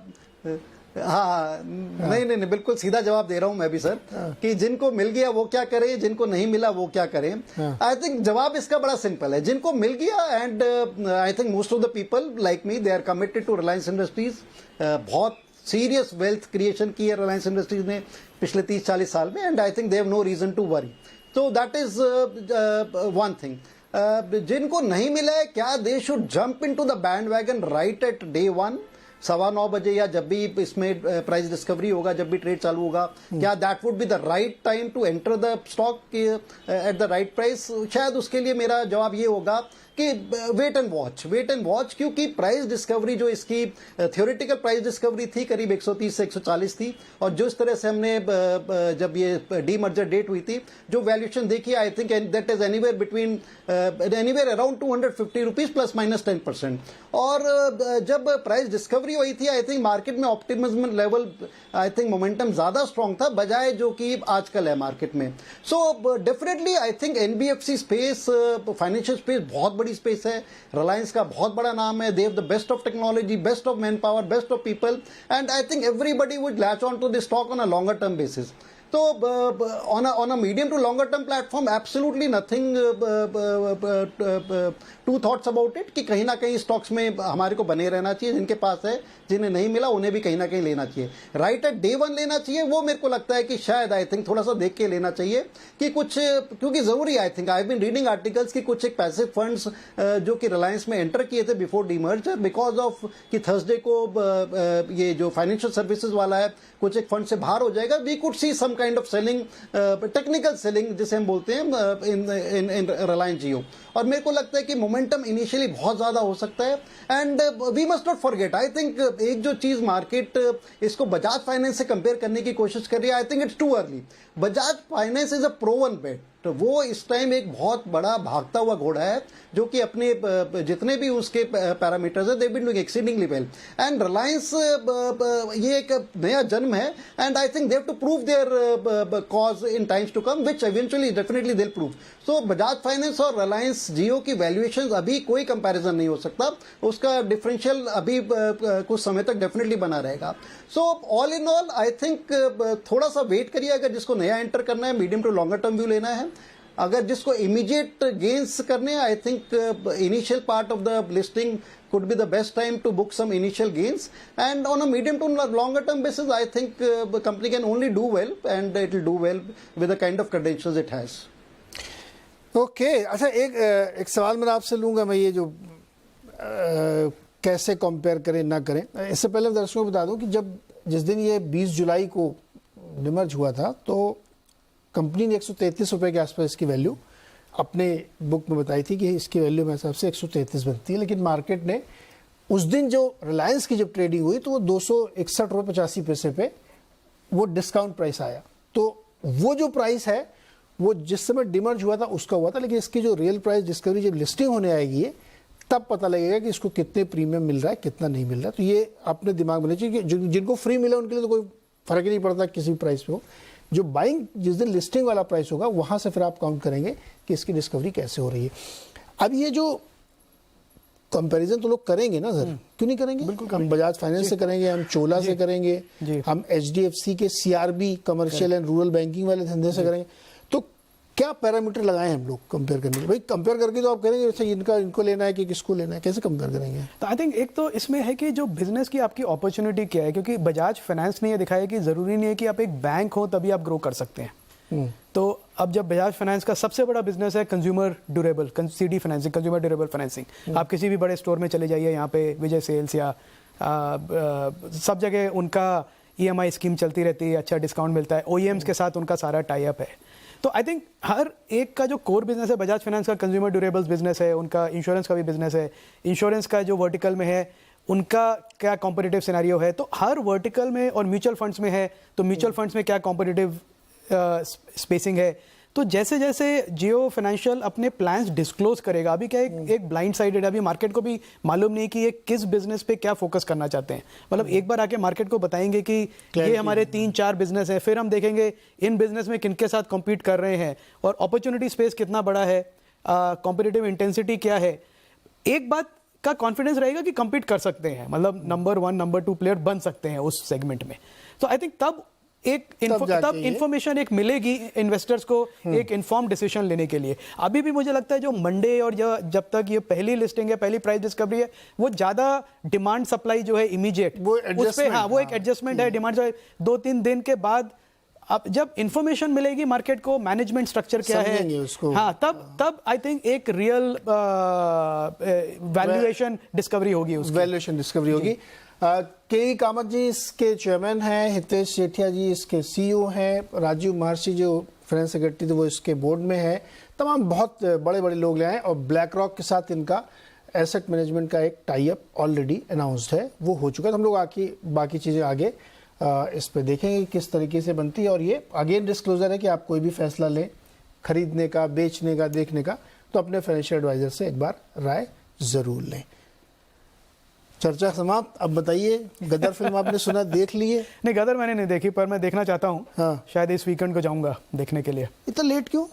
हाँ, नहीं, बिल्कुल सीधा जवाब दे रहा हूं मैं भी सर, कि जिनको मिल गया वो क्या करे, जिनको नहीं मिला वो क्या करें। आई थिंक जवाब इसका बड़ा सिंपल है। जिनको मिल गया, and I think most of the people like me they are committed to Reliance Industries. बहुत सीरियस वेल्थ क्रिएशन की है रिलायंस इंडस्ट्रीज ने पिछले 30-40 साल में, and I think they have no reason to worry. तो दैट इज वन थिंग। जिनको नहीं मिला है, क्या they should jump into the bandwagon right at day 1, 9:15 बजे, या जब भी इसमें प्राइस डिस्कवरी होगा, जब भी ट्रेड चालू होगा, क्या that would be the right time to enter the stock at the right price? शायद उसके लिए मेरा जवाब ये होगा कि वेट एंड वॉच, क्योंकि प्राइस डिस्कवरी जो इसकी थ्योरेटिकल प्राइस डिस्कवरी थी करीब 130 से 140 थी, और जो इस तरह से हमने जब ये डीमर्जर डेट हुई थी जो वैल्यूएशन देखी, आई think that is anywhere between around 250 rupees +-10%। और जब प्राइस डिस्कवरी हुई थी, आई थिंक मार्केट में optimism level, I think momentum ज्यादा स्ट्रांग था बजाय जो कि आजकल है मार्केट में। So definitely I think NBFC space, financial space बहुत बड़ी स्पेस है। रिलायंस का बहुत बड़ा नाम है, they have the best of technology, best of manpower, best of people, and I think everybody would latch on to this stock on a longer term basis. तो on a medium to longer term platform, absolutely nothing two thoughts about it, कि कहीं ना कहीं stocks में हमारे को बने रहना चाहिए। जिनके पास है, जिन्हें नहीं मिला, उन्हें भी कहीं ना कहीं लेना चाहिए। राइट एट डे 1 लेना चाहिए, वो मेरे को लगता है कि शायद आई थिंक थोड़ा सा देख के लेना चाहिए कि कुछ, क्योंकि जरूरी, I think I been reading articles कि कुछ एक पैसिव फंड्स जो कि रिलायंस में एंटर किए थे बिफोर डीमर्जर, बिकॉज ऑफ कि थर्सडे को ये जो फाइनेंशियल सर्विसेज वाला है कुछ एक फंड से बाहर हो जाएगा। We could see some kind of selling, technical selling जिसे हम बोलते हैं इन रिलायंस जियो। और मेरे को लगता है कि मोमेंटम इनिशियली बहुत ज्यादा हो सकता है, and we must not forget, I think एक जो चीज मार्केट इसको बजाज फाइनेंस से कंपेयर करने की कोशिश कर रही है, I think it's too early. Bajaj finance is a proven bet, तो वो इस टाइम एक बहुत बड़ा भागता हुआ घोड़ा है जो कि अपने जितने भी उसके पैरामीटर्स है they been doing exceedingly well, and Reliance ये एक नया जन्म है, and I think they have to prove their cause in times to come, which eventually definitely they will prove. So Bajaj finance और रिलायंस जियो की वैल्यूएशन अभी कोई कंपैरिजन नहीं हो सकता, उसका डिफरेंशियल अभी कुछ समय तक डेफिनेटली बना रहेगा। So all in all I think थोड़ा सा वेट करिए, अगर जिसको नया एंटर करना है, medium to longer term view लेना है। अगर जिसको इमीडिएट गेन्स करने, I think initial part of the listing could be the best time to book some initial gains, and on a medium to longer term basis I think the company can only do well, and it will do well with the kind of credentials it has.
Okay, अच्छा एक सवाल मैं आपसे लूँगा, मैं ये जो कैसे कंपेयर करें ना करें, इससे पहले दर्शकों को बता दूं कि जिस दिन ये 20 जुलाई को डिमर्ज हुआ था तो कंपनी ने 133 रुपये के आसपास इसकी वैल्यू अपने बुक में बताई थी कि इसकी वैल्यू मेरे हिसाब से 133 बनती है, लेकिन मार्केट ने उस दिन जो रिलायंस की जब ट्रेडिंग हुई तो वो 261 रुपये 85 पैसे पे वो डिस्काउंट प्राइस आया। तो वो जो प्राइस है वो जिस समय डिमर्ज हुआ था उसका हुआ था, लेकिन इसकी जो रियल प्राइस डिस्कवरी जब लिस्टिंग होने आएगी है तब पता लगेगा कि इसको कितने प्रीमियम मिल रहा है, कितना नहीं मिल रहा है। तो ये अपने दिमाग में चाहिए कि जिनको फ्री मिला उनके लिए तो कोई फर्क ही नहीं पड़ता किसी भी प्राइस पे हो। जो बाइंग जिस दिन लिस्टिंग वाला प्राइस होगा वहाँ से फिर आप काउंट करेंगे कि इसकी डिस्कवरी कैसे हो रही है। अब ये जो कंपैरिजन तो लोग करेंगे ना सर, क्यों नहीं करेंगे? बिल्कुल, हम बजाज फाइनेंस से करेंगे, हम चोला से करेंगे, हम HDFC के CRB commercial and rural banking वाले धंधे से करेंगे। तो क्या पैरामीटर लगाए हम लोग कंपेयर करने के? भाई कंपेयर करके तो आप करेंगे अच्छा इनको लेना है कि किसको लेना है, कैसे कंपेयर करेंगे?
तो आई थिंक एक तो इसमें है कि जो बिजनेस की आपकी अपॉर्चुनिटी क्या है, क्योंकि बजाज फाइनेंस ने ये दिखाया कि जरूरी नहीं है कि आप एक बैंक हो तभी आप ग्रो कर सकते हैं। तो अब जब बजाज फाइनेंस का सबसे बड़ा बिजनेस है consumer durable, CD financing, consumer durable financing. आप किसी भी बड़े स्टोर में चले जाइए, यहाँ पे विजय सेल्स या सब जगह उनका EMI स्कीम चलती रहती है, अच्छा डिस्काउंट मिलता है, OEMs के साथ उनका सारा टाई अप है। तो आई थिंक हर एक का जो कोर बिजनेस है बजाज फाइनेंस का, कंज्यूमर ड्यूरेबल्स बिजनेस है, उनका इंश्योरेंस का भी बिजनेस है, इंश्योरेंस का जो वर्टिकल में है उनका क्या कॉम्पिटिटिव सिनेरियो है, तो हर वर्टिकल में, और म्यूचुअल फंड्स में है तो म्यूचुअल फंड्स में क्या कॉम्पिटिटिव स्पेसिंग है। तो जैसे जैसे जियो फाइनेंशियल अपने प्लान्स डिस्क्लोज करेगा, अभी क्या एक ब्लाइंड साइडेड, अभी मार्केट को भी मालूम नहीं कि ये किस बिजनेस पे क्या फोकस करना चाहते हैं। मतलब एक बार आके मार्केट को बताएंगे कि ये हमारे 3-4 बिजनेस हैं, फिर हम देखेंगे इन बिजनेस में किनके साथ कॉम्पीट कर रहे हैं और अपॉर्चुनिटी स्पेस कितना बड़ा है, कॉम्पिटिटिव इंटेंसिटी क्या है। एक बात का कॉन्फिडेंस रहेगा कि कम्पीट कर सकते हैं, मतलब नंबर 1 नंबर 2 प्लेयर बन सकते हैं उस सेगमेंट में। तो आई थिंक तब इंफॉर्मेशन एक मिलेगी इन्वेस्टर्स को एक इन्फॉर्म डिसीजन लेने के लिए। अभी भी मुझे लगता है जो मंडे और जब तक ये पहली लिस्टिंग है, पहली प्राइस डिस्कवरी है, वो ज्यादा डिमांड सप्लाई जो है इमीडिएट उस पे, हाँ वो एक एडजस्टमेंट है। डिमांड 2-3 दिन के बाद अब जब इंफॉर्मेशन मिलेगी मार्केट को, मैनेजमेंट स्ट्रक्चर क्या है, हाँ तब आई थिंक एक रियल वैल्यूएशन डिस्कवरी होगी, उसकी वैल्यूएशन डिस्कवरी होगी।
के कामत जी इसके चेयरमैन हैं, हितेश सेठिया जी इसके CEO हैं, राजीव महर्षि जो फाइनेंस सेक्रेटरी थे वो इसके बोर्ड में है, तमाम बहुत बड़े बड़े लोग ले आए। और ब्लैक रॉक के साथ इनका एसेट मैनेजमेंट का एक टाई अप ऑलरेडी अनाउंस्ड है, वो हो चुका है। हम लोग बाकी चीज़ें आगे इस पे देखेंगे किस तरीके से बनती है। और ये अगेन डिस्क्लोजर है कि आप कोई भी फैसला लें खरीदने का, बेचने का, देखने का, तो अपने फाइनेंशियल एडवाइजर से एक बार राय ज़रूर लें। चर्चा समाप्त। अब बताइए, गदर फिल्म आपने सुना, देख ली है?
नहीं, गदर मैंने नहीं देखी, पर मैं देखना चाहता हूँ।
हाँ।
शायद इस वीकेंड को जाऊंगा देखने के लिए।
इतना लेट क्यों?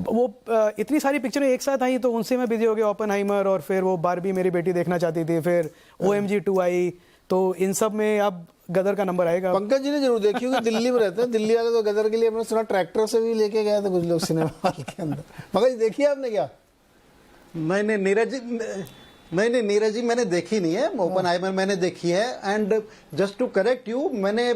वो इतनी सारी पिक्चरें एक साथ आई तो उनसे मैं बिजी हो गया, ओपनहाइमर, और फिर वो बारबी मेरी बेटी देखना चाहती थी, फिर OMG 2 आई, तो इन सब में अब गदर का नंबर आएगा।
पंकज जी ने जरूर देखी होगी, दिल्ली में रहते हैं, दिल्ली वाले तो गदर के लिए मैंने सुना ट्रैक्टर से भी लेके गए थे कुछ लोग सिनेमा हॉल के अंदर। पंकज जी देखी आपने क्या?
मैंने नीरज जी मैंने देखी नहीं है। ओपनहाइमर मैंने देखी है, and just to correct you, मैंने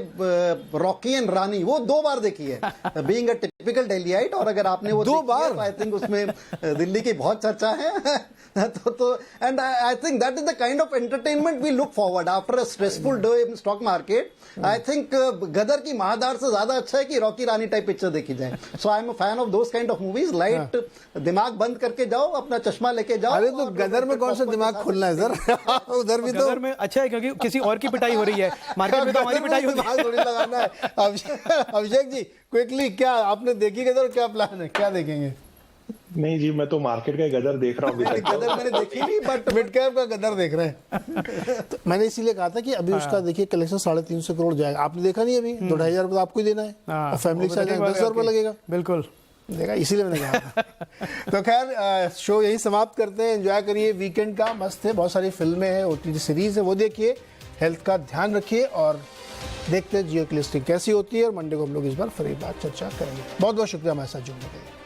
रॉकी एंड रानी वो 2 बार देखी है, बीइंग अ टिपिकल दिल्लीइट। और अगर आपने वो
2 बार,
आई थिंक उसमें दिल्ली की बहुत चर्चा है। तो and I think that is the kind of entertainment we look forward after a stressful day in stock market. I think Gadar की महादार से ज्यादा अच्छा है कि रॉकी रानी टाइप पिक्चर देखी जाए। So I am a fan of those kind of movies. Light दिमाग बंद करके जाओ, अपना चश्मा लेके जाओ।
अरे तो गदर में कौन सा दिमाग खोलना है सर? उधर भी तो
गदर में अच्छा है क्योंकि किसी और की पिटाई हो रही है, मार्केट में तो हमारी पिटाई होती है।
थोड़ी लगाना है। अभिषेक जी क्विकली, क्या आपने देखी गदर, क्या प्लान है, क्या देखेंगे?
नहीं जी, मैं तो मार्केट का गदर देख रहा हूँ।
गदर मैंने देखी नहीं, बट
मिड कैप का गदर देख रहे हैं। तो मैंने इसीलिए कहा था कि अभी उसका देखिए कलेक्शन 350 करोड़ जाएगा। आपने देखा नहीं अभी? 2-2,500 रुपये आपको ही देना है, और फैमिली के साथ 10,000 रुपये लगेगा।
बिल्कुल
देखा, इसीलिए मैंने कहा। तो खैर शो यही समाप्त करते हैं। एंजॉय करिए वीकेंड का, मस्त है, बहुत सारी फिल्में हैं, OTT सीरीज है, वो देखिए, हेल्थ का ध्यान रखिए, और देखते हैं जियो की लिस्टिंग कैसी होती है। और मंडे को हम लोग इस बार फिर एक बार चर्चा करेंगे। बहुत बहुत शुक्रिया हमारे साथ जुड़ने के लिए।